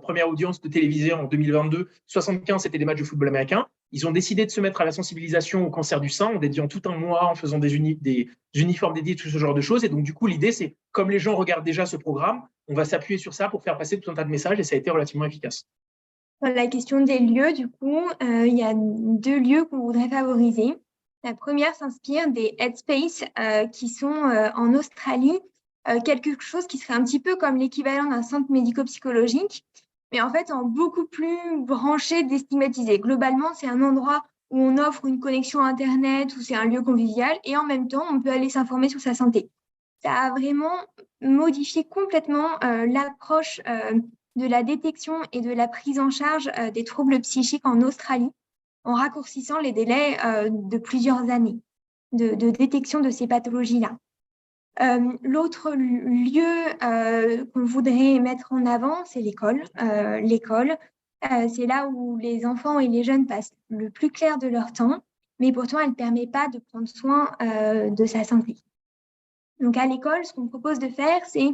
premières audiences de télévisées en 2022, 75 c'était des matchs de football américain. Ils ont décidé de se mettre à la sensibilisation au cancer du sein en dédiant tout un mois, en faisant des uniformes dédiés, tout ce genre de choses. Et donc, du coup, l'idée, c'est, comme les gens regardent déjà ce programme, on va s'appuyer sur ça pour faire passer tout un tas de messages, et ça a été relativement efficace. Dans la question des lieux, du coup, il y a 2 lieux qu'on voudrait favoriser. La première s'inspire des Headspace qui sont en Australie, quelque chose qui serait un petit peu comme l'équivalent d'un centre médico-psychologique, mais en fait en beaucoup plus branché, déstigmatisé. Globalement, c'est un endroit où on offre une connexion Internet, où c'est un lieu convivial, et en même temps, on peut aller s'informer sur sa santé. Ça a vraiment modifié complètement l'approche de la détection et de la prise en charge des troubles psychiques en Australie, en raccourcissant les délais de plusieurs années de détection de ces pathologies-là. L'autre lieu qu'on voudrait mettre en avant, c'est l'école. L'école, c'est là où les enfants et les jeunes passent le plus clair de leur temps, mais pourtant, elle ne permet pas de prendre soin de sa santé. Donc, à l'école, ce qu'on propose de faire, c'est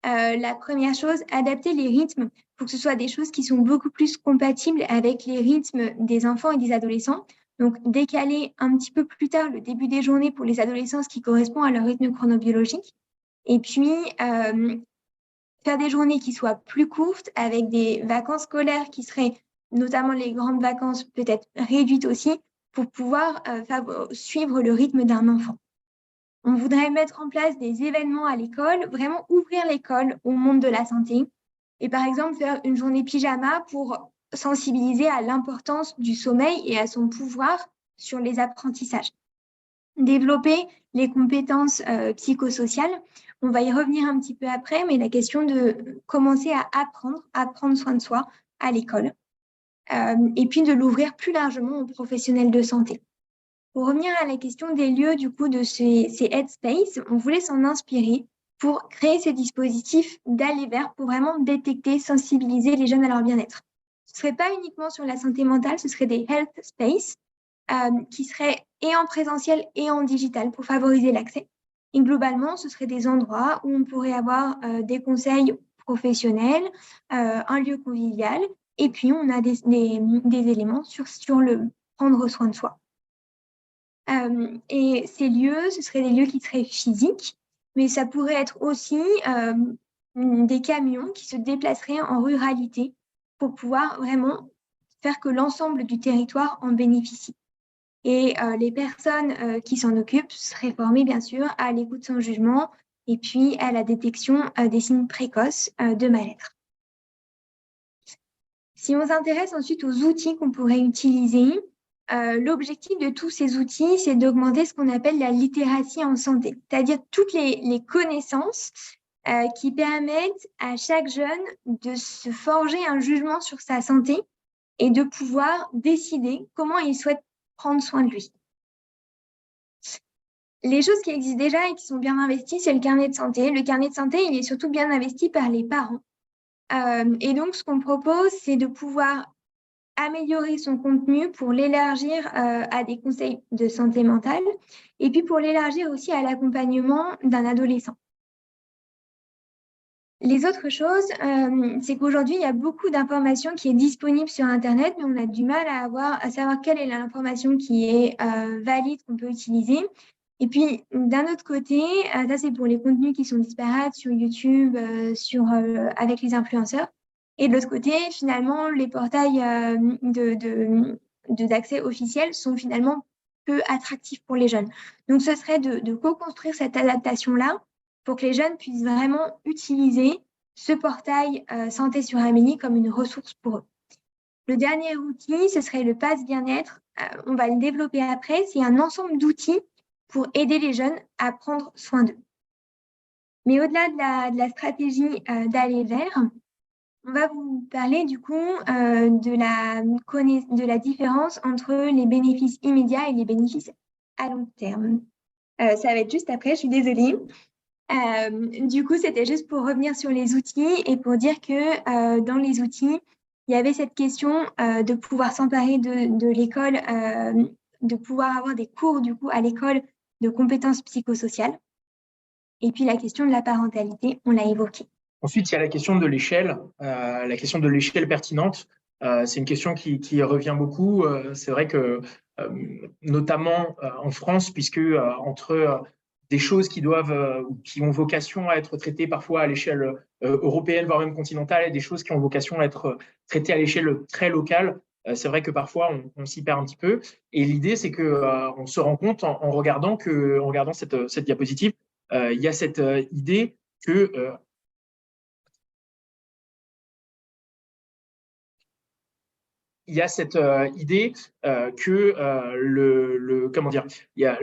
la première chose, adapter les rythmes pour que ce soit des choses qui sont beaucoup plus compatibles avec les rythmes des enfants et des adolescents. Donc, décaler un petit peu plus tard le début des journées pour les adolescents, ce qui correspond à leur rythme chronobiologique. Et puis, faire des journées qui soient plus courtes, avec des vacances scolaires qui seraient, notamment les grandes vacances, peut-être réduites aussi, pour pouvoir suivre le rythme d'un enfant. On voudrait mettre en place des événements à l'école, vraiment ouvrir l'école au monde de la santé. Et par exemple, faire une journée pyjama pour sensibiliser à l'importance du sommeil et à son pouvoir sur les apprentissages. Développer les compétences psychosociales On va y revenir un petit peu après, mais la question de commencer à prendre soin de soi à l'école, et puis de l'ouvrir plus largement aux professionnels de santé. Pour revenir à la question des lieux du coup de ces headspace, on voulait s'en inspirer pour créer ces dispositifs d'aller vers, pour vraiment détecter, sensibiliser les jeunes à leur bien-être. Ce ne serait pas uniquement sur la santé mentale, ce serait des health space qui seraient et en présentiel et en digital pour favoriser l'accès. Et globalement, ce seraient des endroits où on pourrait avoir des conseils professionnels, un lieu convivial, et puis on a des éléments sur le prendre soin de soi. Et ces lieux, ce seraient des lieux qui seraient physiques, mais ça pourrait être aussi des camions qui se déplaceraient en ruralité pour pouvoir vraiment faire que l'ensemble du territoire en bénéficie. Et les personnes qui s'en occupent seraient formées, bien sûr, à l'écoute sans jugement et puis à la détection des signes précoces de mal-être. Si on s'intéresse ensuite aux outils qu'on pourrait utiliser, l'objectif de tous ces outils, c'est d'augmenter ce qu'on appelle la littératie en santé, c'est-à-dire toutes les connaissances qui permettent à chaque jeune de se forger un jugement sur sa santé et de pouvoir décider comment il souhaite prendre soin de lui. Les choses qui existent déjà et qui sont bien investies, c'est le carnet de santé. Le carnet de santé, il est surtout bien investi par les parents. Et donc, ce qu'on propose, c'est de pouvoir améliorer son contenu pour l'élargir à des conseils de santé mentale et puis pour l'élargir aussi à l'accompagnement d'un adolescent. Les autres choses, c'est qu'aujourd'hui, il y a beaucoup d'informations qui est disponible sur Internet, mais on a du mal à savoir quelle est l'information qui est valide, qu'on peut utiliser. Et puis, d'un autre côté, ça c'est pour les contenus qui sont disparates sur YouTube, avec les influenceurs. Et de l'autre côté, finalement, les portails d'accès officiels sont finalement peu attractifs pour les jeunes. Donc, ce serait de co-construire cette adaptation-là pour que les jeunes puissent vraiment utiliser ce portail Santé sur Amélie comme une ressource pour eux. Le dernier outil, ce serait le Pass Bien-être. On va le développer après. C'est un ensemble d'outils pour aider les jeunes à prendre soin d'eux. Mais au-delà de la stratégie d'aller vers, on va vous parler du coup de la différence entre les bénéfices immédiats et les bénéfices à long terme. Ça va être juste après, je suis désolée. Du coup, c'était juste pour revenir sur les outils et pour dire que dans les outils, il y avait cette question de pouvoir s'emparer de l'école, de pouvoir avoir des cours du coup à l'école de compétences psychosociales. Et puis la question de la parentalité, on l'a évoquée. Ensuite, il y a la question de l'échelle pertinente. C'est une question qui revient beaucoup. C'est vrai que, notamment en France, puisque entre des choses qui ont vocation à être traitées parfois à l'échelle européenne, voire même continentale, et des choses qui ont vocation à être traitées à l'échelle très locale, c'est vrai que parfois on s'y perd un petit peu. Et l'idée, c'est que on se rend compte en regardant cette diapositive, il y a cette idée que il y a cette idée que il y a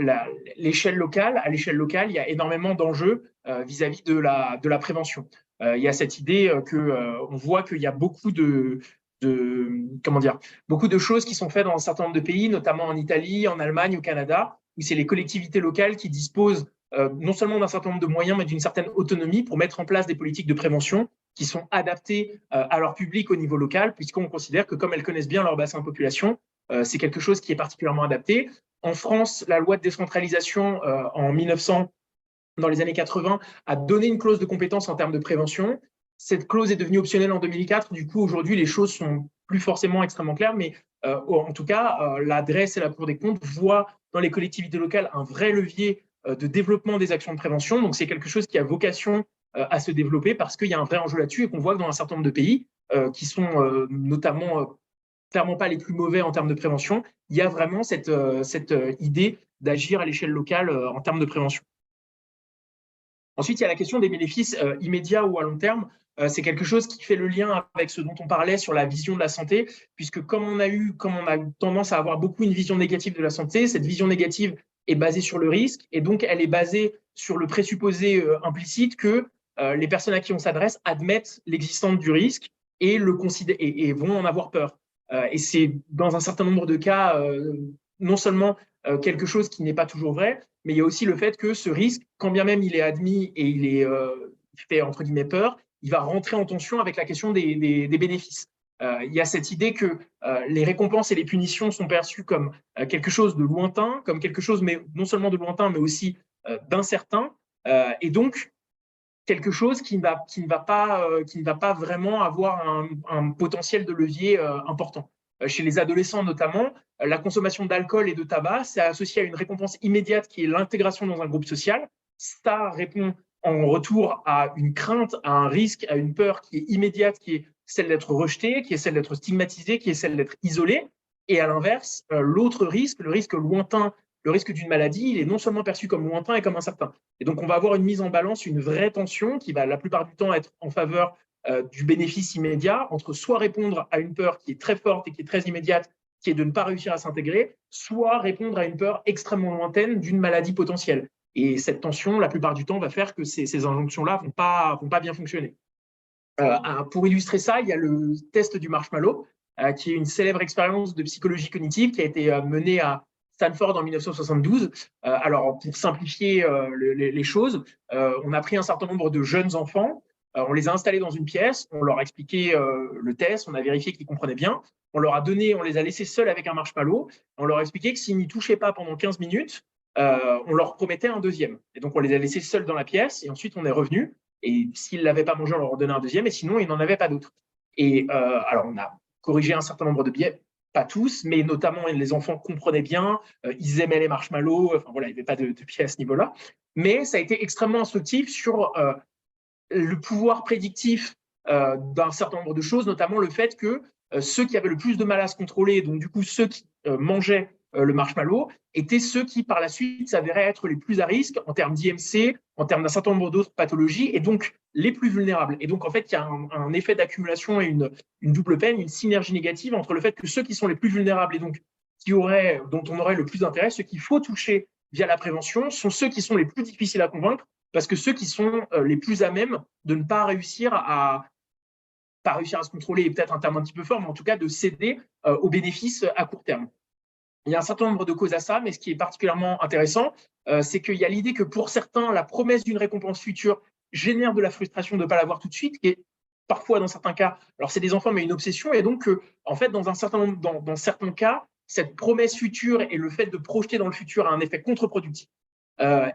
l'échelle locale. À l'échelle locale, il y a énormément d'enjeux vis-à-vis de la prévention. Il y a cette idée on voit qu'il y a beaucoup de choses qui sont faites dans un certain nombre de pays, notamment en Italie, en Allemagne, au Canada, où c'est les collectivités locales qui disposent non seulement d'un certain nombre de moyens, mais d'une certaine autonomie pour mettre en place des politiques de prévention qui sont adaptées à leur public au niveau local, puisqu'on considère que comme elles connaissent bien leur bassin de population, c'est quelque chose qui est particulièrement adapté. En France, la loi de décentralisation en 1900, dans les années 80, a donné une clause de compétence en termes de prévention. Cette clause est devenue optionnelle en 2004. Du coup, aujourd'hui, les choses sont plus forcément extrêmement claires, mais en tout cas, l'adresse et la Cour des comptes voient dans les collectivités locales un vrai levier de développement des actions de prévention. Donc, c'est quelque chose qui a vocation à se développer parce qu'il y a un vrai enjeu là-dessus et qu'on voit que dans un certain nombre de pays qui sont notamment clairement pas les plus mauvais en termes de prévention, il y a vraiment cette idée d'agir à l'échelle locale en termes de prévention. Ensuite, il y a la question des bénéfices immédiats ou à long terme. C'est quelque chose qui fait le lien avec ce dont on parlait sur la vision de la santé, puisque comme on a tendance à avoir beaucoup une vision négative de la santé, cette vision négative est basée sur le risque, et donc elle est basée sur le présupposé implicite que les personnes à qui on s'adresse admettent l'existence du risque et vont en avoir peur. Et c'est dans un certain nombre de cas non seulement quelque chose qui n'est pas toujours vrai, mais il y a aussi le fait que ce risque, quand bien même il est admis et il fait entre guillemets peur, il va rentrer en tension avec la question des bénéfices. Il y a cette idée que les récompenses et les punitions sont perçues comme quelque chose de lointain, comme quelque chose mais non seulement de lointain, mais aussi d'incertain, et donc quelque chose qui ne va pas vraiment avoir un potentiel de levier important. Chez les adolescents notamment, la consommation d'alcool et de tabac, c'est associé à une récompense immédiate qui est l'intégration dans un groupe social. Ça répond en retour à une crainte, à un risque, à une peur qui est immédiate, qui est celle d'être rejeté, qui est celle d'être stigmatisé, qui est celle d'être isolé. Et à l'inverse, l'autre risque, le risque lointain, le risque d'une maladie, il est non seulement perçu comme lointain et comme incertain. Et donc, on va avoir une mise en balance, une vraie tension qui va la plupart du temps être en faveur du bénéfice immédiat, entre soit répondre à une peur qui est très forte et qui est très immédiate, qui est de ne pas réussir à s'intégrer, soit répondre à une peur extrêmement lointaine d'une maladie potentielle. Et cette tension, la plupart du temps, va faire que ces injonctions-là ne vont pas bien fonctionner. Pour illustrer ça, il y a le test du marshmallow, qui est une célèbre expérience de psychologie cognitive qui a été menée à Stanford en 1972. Alors, pour simplifier les choses, on a pris un certain nombre de jeunes enfants, on les a installés dans une pièce, on leur a expliqué le test, on a vérifié qu'ils comprenaient bien, on les a laissés seuls avec un marshmallow, on leur a expliqué que s'ils n'y touchaient pas pendant 15 minutes, on leur promettait un deuxième. Et donc, on les a laissés seuls dans la pièce, et ensuite, on est revenu. Et s'ils ne l'avaient pas mangé, on leur donnait un deuxième, et sinon, ils n'en avaient pas d'autre. Et alors, on a corrigé un certain nombre de biais, pas tous, mais notamment les enfants comprenaient bien, ils aimaient les marshmallows, enfin voilà, il n'y avait pas de biais à ce niveau-là. Mais ça a été extrêmement instructif sur le pouvoir prédictif d'un certain nombre de choses, notamment le fait que ceux qui avaient le plus de mal à se contrôler, donc du coup ceux qui mangeaient le marshmallow, étaient ceux qui par la suite s'avéraient être les plus à risque en termes d'IMC, en termes d'un certain nombre d'autres pathologies, et donc les plus vulnérables. Et donc en fait, il y a un effet d'accumulation et une double peine, une synergie négative entre le fait que ceux qui sont les plus vulnérables et donc dont on aurait le plus d'intérêt, ceux qu'il faut toucher via la prévention, sont ceux qui sont les plus difficiles à convaincre, parce que ceux qui sont les plus à même de ne pas réussir à se contrôler, est peut-être un terme un petit peu fort, mais en tout cas de céder aux bénéfices à court terme. Il y a un certain nombre de causes à ça, mais ce qui est particulièrement intéressant, c'est qu'il y a l'idée que pour certains, la promesse d'une récompense future génère de la frustration de ne pas l'avoir tout de suite, et parfois dans certains cas, alors c'est des enfants, mais une obsession, et donc en fait, dans certains cas, cette promesse future et le fait de projeter dans le futur a un effet contre-productif.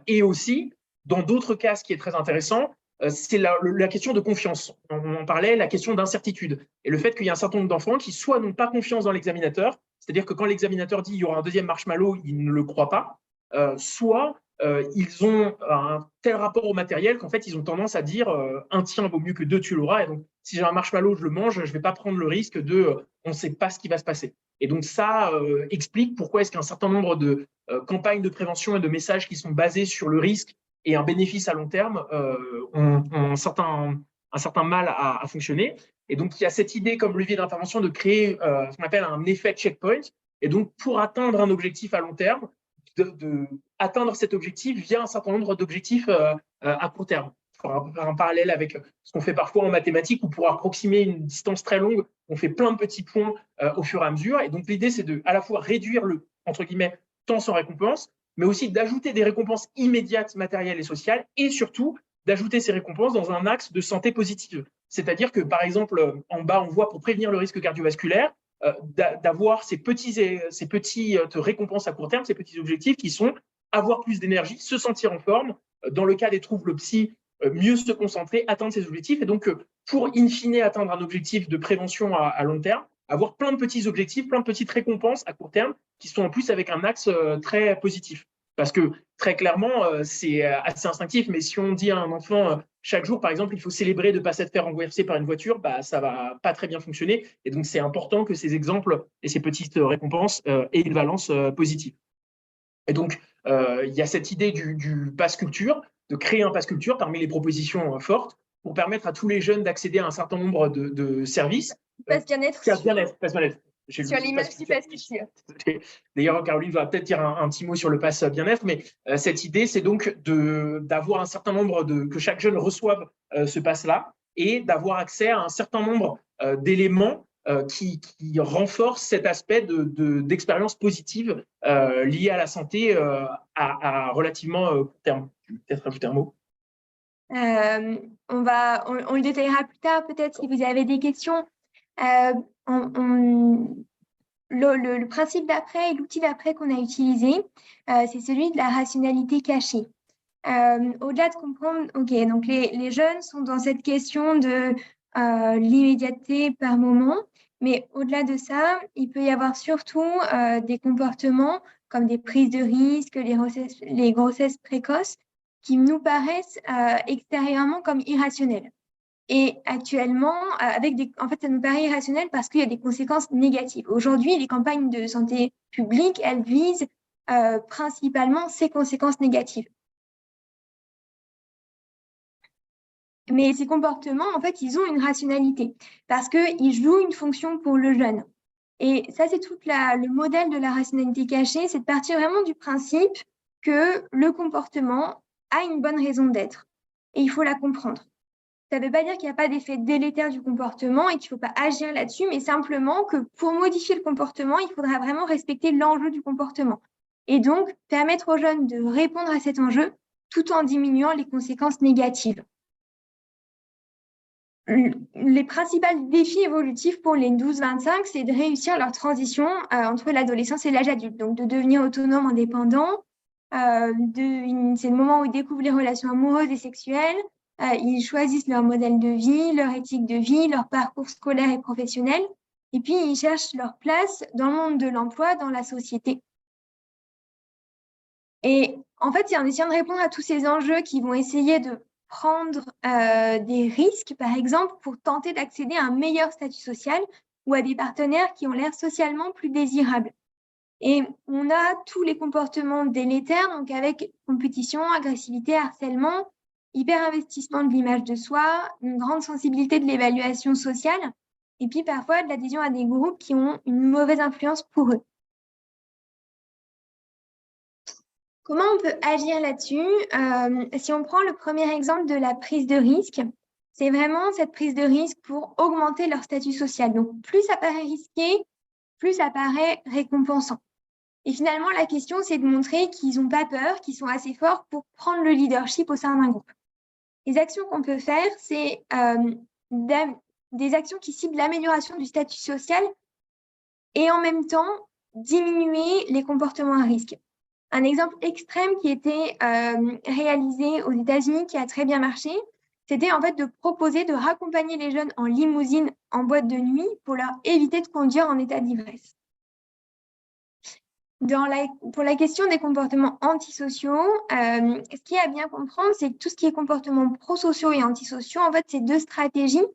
Et aussi, dans d'autres cas, ce qui est très intéressant, c'est la question de confiance. On en parlait, la question d'incertitude. Et le fait qu'il y a un certain nombre d'enfants qui soit n'ont pas confiance dans l'examinateur, c'est-à-dire que quand l'examinateur dit il y aura un deuxième marshmallow, ils ne le croient pas, soit ils ont un tel rapport au matériel qu'en fait, ils ont tendance à dire un tien vaut mieux que deux, tu l'auras. Et donc, si j'ai un marshmallow, je le mange, je ne vais pas prendre le risque de on ne sait pas ce qui va se passer. Et donc, ça explique pourquoi est-ce qu'un certain nombre de campagnes de prévention et de messages qui sont basés sur le risque et un bénéfice à long terme ont un certain mal à fonctionner. Et donc, il y a cette idée comme levier d'intervention de créer ce qu'on appelle un effet checkpoint. Et donc, pour atteindre un objectif à long terme, atteindre cet objectif via un certain nombre d'objectifs à court terme. Il faudra faire un parallèle avec ce qu'on fait parfois en mathématiques, où pour approximer une distance très longue, on fait plein de petits points au fur et à mesure. Et donc, l'idée, c'est de à la fois réduire le, entre guillemets, temps sans récompense, mais aussi d'ajouter des récompenses immédiates, matérielles et sociales, et surtout d'ajouter ces récompenses dans un axe de santé positive. C'est-à-dire que, par exemple, en bas, on voit pour prévenir le risque cardiovasculaire, d'avoir ces petites récompenses à court terme, ces petits objectifs qui sont avoir plus d'énergie, se sentir en forme, dans le cas des troubles psy, mieux se concentrer, atteindre ses objectifs. Et donc, pour in fine atteindre un objectif de prévention à long terme, avoir plein de petits objectifs, plein de petites récompenses à court terme qui sont en plus avec un axe très positif. Parce que très clairement, c'est assez instinctif, mais si on dit à un enfant chaque jour, par exemple, il faut célébrer de ne pas s'être fait renverser par une voiture, bah, ça ne va pas très bien fonctionner. Et donc, c'est important que ces exemples et ces petites récompenses aient une valence positive. Et donc, il y a cette idée du pass culture, de créer un pass culture parmi les propositions fortes pour permettre à tous les jeunes d'accéder à un certain nombre de services. Pass bien-être. Pass bien-être. J'ai Sur le l'image pass du culture. pass culture. D'ailleurs, Caroline va peut-être dire un petit mot sur le pass bien-être, mais cette idée, c'est donc d'avoir un certain nombre que chaque jeune reçoive ce pass-là et d'avoir accès à un certain nombre d'éléments qui renforcent cet aspect d'expérience positive liée à la santé à relativement court terme. Tu veux peut-être rajouter un mot? On le détaillera plus tard, peut-être, si vous avez des questions. Le principe d'après et l'outil d'après qu'on a utilisé, c'est celui de la rationalité cachée. Au-delà de comprendre, ok, donc les jeunes sont dans cette question de l'immédiateté par moment, mais au-delà de ça, il peut y avoir surtout des comportements comme des prises de risques, les grossesses précoces, qui nous paraissent extérieurement comme irrationnelles. Et actuellement, en fait, ça nous paraît irrationnel parce qu'il y a des conséquences négatives. Aujourd'hui, les campagnes de santé publique, elles visent principalement ces conséquences négatives. Mais ces comportements, en fait, ils ont une rationalité parce qu'ils jouent une fonction pour le jeune. Et ça, c'est tout le modèle de la rationalité cachée, c'est de partir vraiment du principe que le comportement a une bonne raison d'être. Et il faut la comprendre. Ça ne veut pas dire qu'il n'y a pas d'effet délétère du comportement et qu'il ne faut pas agir là-dessus, mais simplement que pour modifier le comportement, il faudra vraiment respecter l'enjeu du comportement. Et donc, permettre aux jeunes de répondre à cet enjeu tout en diminuant les conséquences négatives. Les principaux défis évolutifs pour les 12-25, c'est de réussir leur transition entre l'adolescence et l'âge adulte, donc de devenir autonome, indépendant. C'est le moment où ils découvrent les relations amoureuses et sexuelles. Ils choisissent leur modèle de vie, leur éthique de vie, leur parcours scolaire et professionnel. Et puis, ils cherchent leur place dans le monde de l'emploi, dans la société. Et en fait, c'est en essayant de répondre à tous ces enjeux qu'ils vont essayer de prendre des risques, par exemple, pour tenter d'accéder à un meilleur statut social ou à des partenaires qui ont l'air socialement plus désirables. Et on a tous les comportements délétères, donc avec compétition, agressivité, harcèlement, hyper-investissement de l'image de soi, une grande sensibilité de l'évaluation sociale, et puis parfois de l'adhésion à des groupes qui ont une mauvaise influence pour eux. Comment on peut agir là-dessus? Si on prend le premier exemple de la prise de risque, c'est vraiment cette prise de risque pour augmenter leur statut social. Donc, plus ça paraît risqué, plus ça paraît récompensant. Et finalement, la question, c'est de montrer qu'ils n'ont pas peur, qu'ils sont assez forts pour prendre le leadership au sein d'un groupe. Les actions qu'on peut faire, c'est des actions qui ciblent l'amélioration du statut social et en même temps diminuer les comportements à risque. Un exemple extrême qui était réalisé aux États-Unis, qui a très bien marché, c'était en fait de proposer de raccompagner les jeunes en limousine, en boîte de nuit, pour leur éviter de conduire en état d'ivresse. Pour la question des comportements antisociaux, ce qu'il y a à bien comprendre, c'est que tout ce qui est comportements prosociaux et antisociaux, en fait, c'est deux stratégies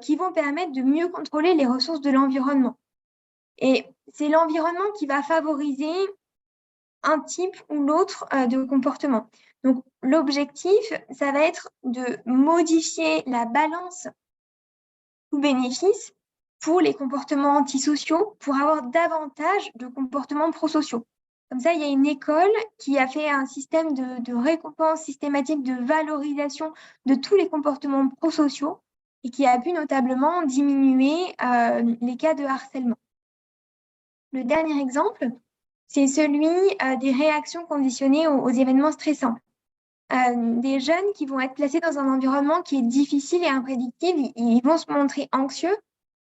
qui vont permettre de mieux contrôler les ressources de l'environnement. Et c'est l'environnement qui va favoriser un type ou l'autre de comportement. Donc, l'objectif, ça va être de modifier la balance coût-bénéfice pour les comportements antisociaux pour avoir davantage de comportements prosociaux. Comme ça, il y a une école qui a fait un système de récompense systématique, de valorisation de tous les comportements prosociaux et qui a pu notablement diminuer les cas de harcèlement. Le dernier exemple, c'est celui des réactions conditionnées aux événements stressants. Des jeunes qui vont être placés dans un environnement qui est difficile et imprédictible, ils vont se montrer anxieux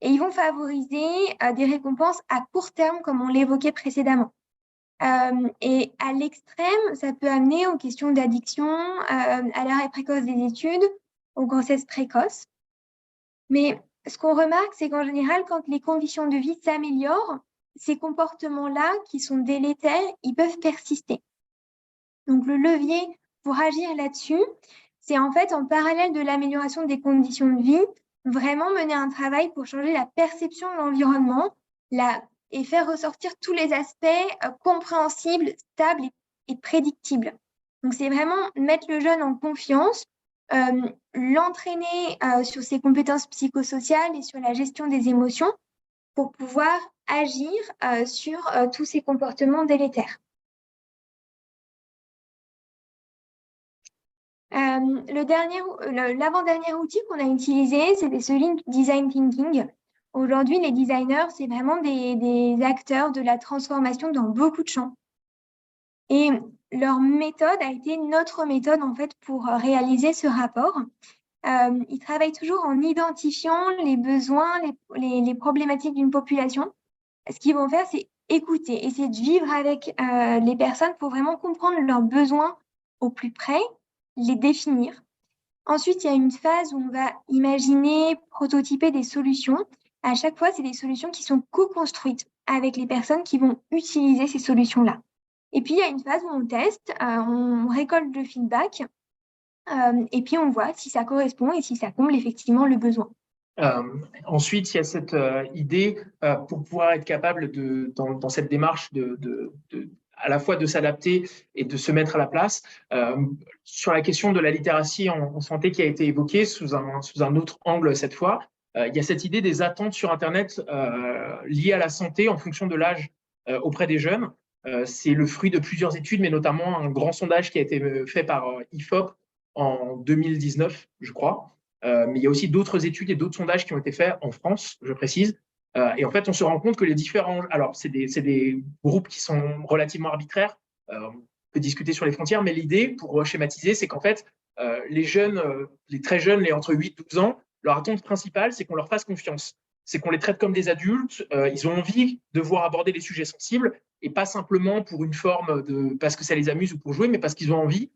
et ils vont favoriser des récompenses à court terme, comme on l'évoquait précédemment. Et à l'extrême, ça peut amener aux questions d'addiction, à l'arrêt précoce des études, aux grossesses précoces. Mais ce qu'on remarque, c'est qu'en général, quand les conditions de vie s'améliorent, ces comportements-là, qui sont délétères, ils peuvent persister. Donc, le levier pour agir là-dessus, c'est en fait, en parallèle de l'amélioration des conditions de vie, vraiment mener un travail pour changer la perception de l'environnement et faire ressortir tous les aspects compréhensibles, stables et prédictibles. Donc, c'est vraiment mettre le jeune en confiance, l'entraîner sur ses compétences psychosociales et sur la gestion des émotions, pour pouvoir agir sur tous ces comportements délétères. L'avant-dernier outil qu'on a utilisé, c'était celui du design thinking. Aujourd'hui, les designers, c'est vraiment des acteurs de la transformation dans beaucoup de champs. Et leur méthode a été notre méthode en fait pour réaliser ce rapport. Ils travaillent toujours en identifiant les besoins, les problématiques d'une population. Ce qu'ils vont faire, c'est écouter, essayer de vivre avec les personnes pour vraiment comprendre leurs besoins au plus près, les définir. Ensuite, il y a une phase où on va imaginer, prototyper des solutions. À chaque fois, c'est des solutions qui sont co-construites avec les personnes qui vont utiliser ces solutions-là. Et puis, il y a une phase où on teste, on récolte le feedback, et puis on voit si ça correspond et si ça comble effectivement le besoin. Ensuite, il y a cette idée, pour pouvoir être capable dans cette démarche à la fois de s'adapter et de se mettre à la place, sur la question de la littératie en santé qui a été évoquée sous un autre angle cette fois, il y a cette idée des attentes sur Internet liées à la santé en fonction de l'âge auprès des jeunes. C'est le fruit de plusieurs études, mais notamment un grand sondage qui a été fait par IFOP en 2019, je crois. Mais il y a aussi d'autres études et d'autres sondages qui ont été faits en France, je précise. Et en fait, on se rend compte que les différents… Alors, c'est des groupes qui sont relativement arbitraires. On peut discuter sur les frontières, mais l'idée, pour schématiser, c'est qu'en fait, les jeunes, les très jeunes, les entre 8 et 12 ans, leur attente principale, c'est qu'on leur fasse confiance. C'est qu'on les traite comme des adultes. Ils ont envie de voir aborder les sujets sensibles et pas simplement pour une forme parce que ça les amuse ou pour jouer, mais parce qu'ils ont envie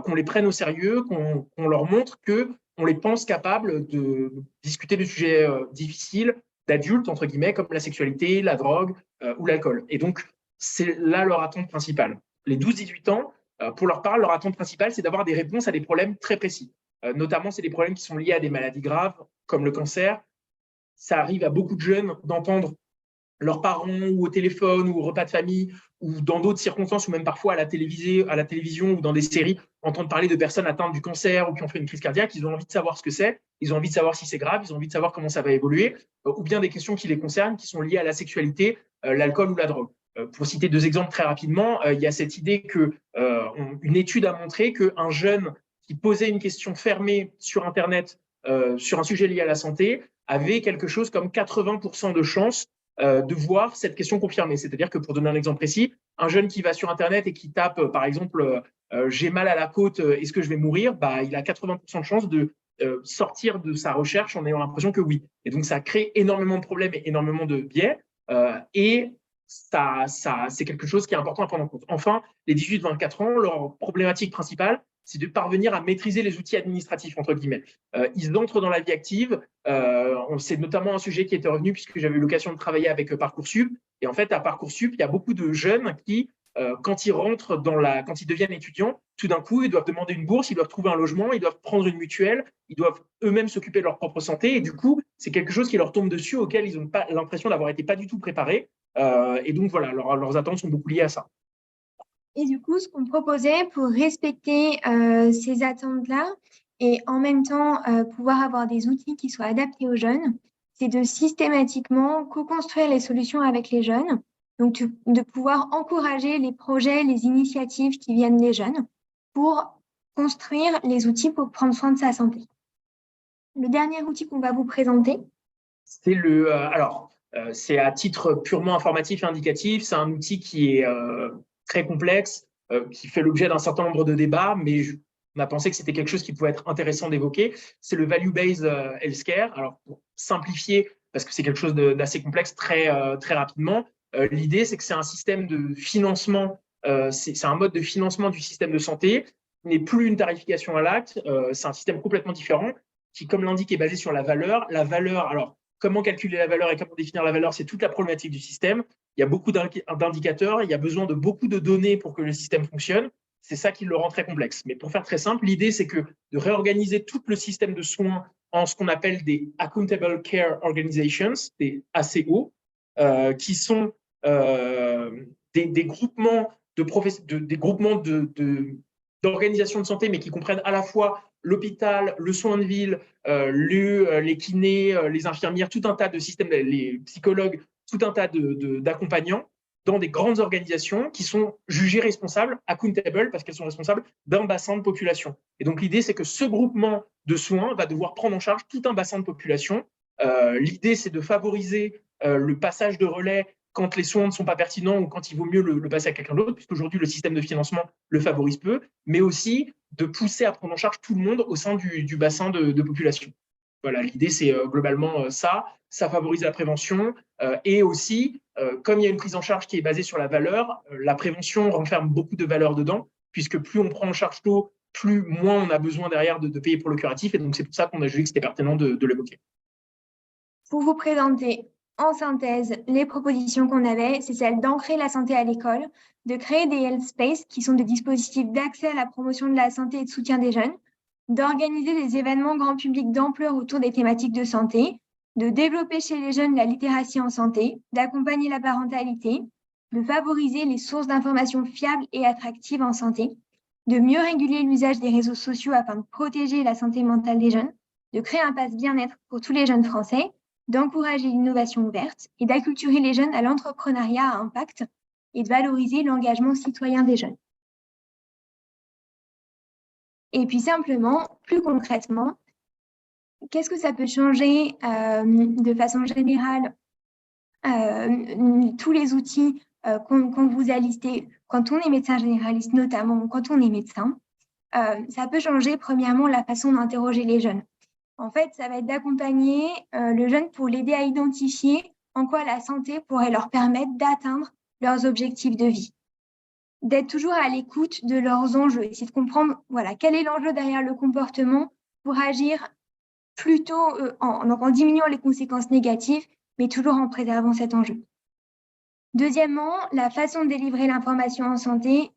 qu'on les prenne au sérieux, qu'on leur montre qu'on les pense capables de discuter de sujets difficiles, d'adultes, entre guillemets, comme la sexualité, la drogue ou l'alcool. Et donc, c'est là leur attente principale. Les 12-18 ans, pour leur part, leur attente principale, c'est d'avoir des réponses à des problèmes très précis. Notamment, c'est des problèmes qui sont liés à des maladies graves, comme le cancer. Ça arrive à beaucoup de jeunes d'entendre leurs parents ou au téléphone ou au repas de famille ou dans d'autres circonstances ou même parfois à la télévision ou dans des séries, entendre parler de personnes atteintes du cancer ou qui ont fait une crise cardiaque. Ils ont envie de savoir ce que c'est, ils ont envie de savoir si c'est grave, ils ont envie de savoir comment ça va évoluer, ou bien des questions qui les concernent, qui sont liées à la sexualité, l'alcool ou la drogue. Pour citer deux exemples très rapidement, il y a cette idée qu'une étude a montré qu'un jeune qui posait une question fermée sur Internet sur un sujet lié à la santé avait quelque chose comme 80% de chances de voir cette question confirmée. C'est-à-dire que, pour donner un exemple précis, un jeune qui va sur Internet et qui tape, par exemple, j'ai mal à la côte, est-ce que je vais mourir, il a 80% de chances de sortir de sa recherche en ayant l'impression que oui. Et donc, ça crée énormément de problèmes et énormément de biais. Et ça, c'est quelque chose qui est important à prendre en compte. Enfin, les 18-24 ans, leur problématique principale, c'est de parvenir à maîtriser les outils administratifs, entre guillemets. Ils entrent dans la vie active. C'est notamment un sujet qui était revenu puisque j'avais eu l'occasion de travailler avec Parcoursup. Et en fait, à Parcoursup, il y a beaucoup de jeunes qui, quand ils rentrent quand ils deviennent étudiants, tout d'un coup, ils doivent demander une bourse, ils doivent trouver un logement, ils doivent prendre une mutuelle, ils doivent eux-mêmes s'occuper de leur propre santé. Et du coup, c'est quelque chose qui leur tombe dessus, auquel ils n'ont pas l'impression d'avoir été pas du tout préparés. Et donc, voilà, leurs attentes sont beaucoup liées à ça. Et du coup, ce qu'on proposait pour respecter ces attentes-là et en même temps pouvoir avoir des outils qui soient adaptés aux jeunes, c'est de systématiquement co-construire les solutions avec les jeunes, donc de pouvoir encourager les projets, les initiatives qui viennent des jeunes pour construire les outils pour prendre soin de sa santé. Le dernier outil qu'on va vous présenter, c'est c'est à titre purement informatif et indicatif. C'est un outil qui est très complexe, qui fait l'objet d'un certain nombre de débats, mais on a pensé que c'était quelque chose qui pouvait être intéressant d'évoquer. C'est le Value-Based Healthcare. Alors, pour simplifier, parce que c'est quelque chose d'assez complexe très rapidement, l'idée, c'est que c'est un système de financement, c'est un mode de financement du système de santé, qui n'est plus une tarification à l'acte, c'est un système complètement différent, qui, comme l'indique, est basé sur la valeur. La valeur, alors, comment calculer la valeur et comment définir la valeur, c'est toute la problématique du système. Il y a beaucoup d'indicateurs, il y a besoin de beaucoup de données pour que le système fonctionne. C'est ça qui le rend très complexe. Mais pour faire très simple, l'idée, c'est que de réorganiser tout le système de soins en ce qu'on appelle des Accountable Care Organizations, des ACO, qui sont des groupements d'organisations de santé, mais qui comprennent à la fois l'hôpital, le soin de ville, les kinés, les infirmières, tout un tas de systèmes, les psychologues, tout un tas d'accompagnants dans des grandes organisations qui sont jugées responsables, accountable, parce qu'elles sont responsables d'un bassin de population. Et donc l'idée, c'est que ce groupement de soins va devoir prendre en charge tout un bassin de population. L'idée, c'est de favoriser le passage de relais quand les soins ne sont pas pertinents ou quand il vaut mieux le passer à quelqu'un d'autre, puisqu'aujourd'hui, le système de financement le favorise peu, mais aussi de pousser à prendre en charge tout le monde au sein du bassin de population. Voilà, l'idée, c'est globalement ça. Ça favorise la prévention et aussi, comme il y a une prise en charge qui est basée sur la valeur, la prévention renferme beaucoup de valeur dedans, puisque plus on prend en charge tôt, moins on a besoin derrière de payer pour le curatif. Et donc, c'est pour ça qu'on a jugé que c'était pertinent de l'évoquer. Pour vous présenter en synthèse les propositions qu'on avait, c'est celle d'ancrer la santé à l'école, de créer des health space qui sont des dispositifs d'accès à la promotion de la santé et de soutien des jeunes, d'organiser des événements grand public d'ampleur autour des thématiques de santé, de développer chez les jeunes la littératie en santé, d'accompagner la parentalité, de favoriser les sources d'informations fiables et attractives en santé, de mieux réguler l'usage des réseaux sociaux afin de protéger la santé mentale des jeunes, de créer un pass bien-être pour tous les jeunes français, d'encourager l'innovation ouverte et d'acculturer les jeunes à l'entrepreneuriat à impact et de valoriser l'engagement citoyen des jeunes. Et puis simplement, plus concrètement, qu'est-ce que ça peut changer de façon générale tous les outils qu'on vous a listés quand on est médecin généraliste, notamment quand on est médecin, ça peut changer premièrement la façon d'interroger les jeunes. En fait, ça va être d'accompagner le jeune pour l'aider à identifier en quoi la santé pourrait leur permettre d'atteindre leurs objectifs de vie. D'être toujours à l'écoute de leurs enjeux, essayer de comprendre quel est l'enjeu derrière le comportement pour agir plutôt en diminuant les conséquences négatives, mais toujours en préservant cet enjeu. Deuxièmement, la façon de délivrer l'information en santé,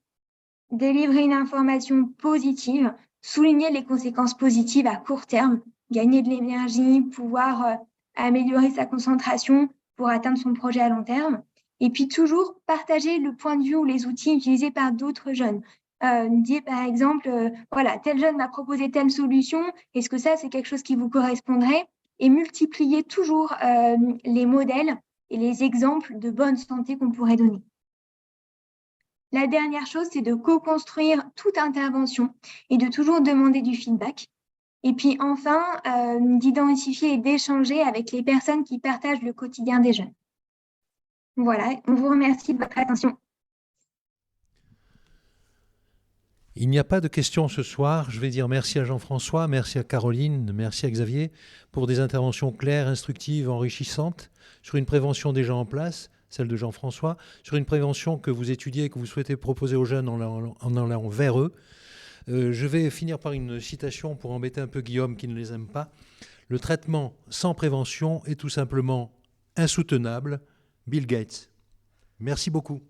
délivrer une information positive, souligner les conséquences positives à court terme, gagner de l'énergie, pouvoir améliorer sa concentration pour atteindre son projet à long terme. Et puis toujours partager le point de vue ou les outils utilisés par d'autres jeunes. Dire par exemple, tel jeune m'a proposé telle solution, est-ce que ça c'est quelque chose qui vous correspondrait? Et multiplier toujours les modèles et les exemples de bonne santé qu'on pourrait donner. La dernière chose, c'est de co-construire toute intervention et de toujours demander du feedback. Et puis enfin, d'identifier et d'échanger avec les personnes qui partagent le quotidien des jeunes. Voilà, on vous remercie de votre attention. Il n'y a pas de questions ce soir. Je vais dire merci à Jean-François, merci à Caroline, merci à Xavier pour des interventions claires, instructives, enrichissantes sur une prévention déjà en place, celle de Jean-François, sur une prévention que vous étudiez et que vous souhaitez proposer aux jeunes en allant vers eux. Je vais finir par une citation pour embêter un peu Guillaume qui ne les aime pas. Le traitement sans prévention est tout simplement insoutenable. Bill Gates. Merci beaucoup.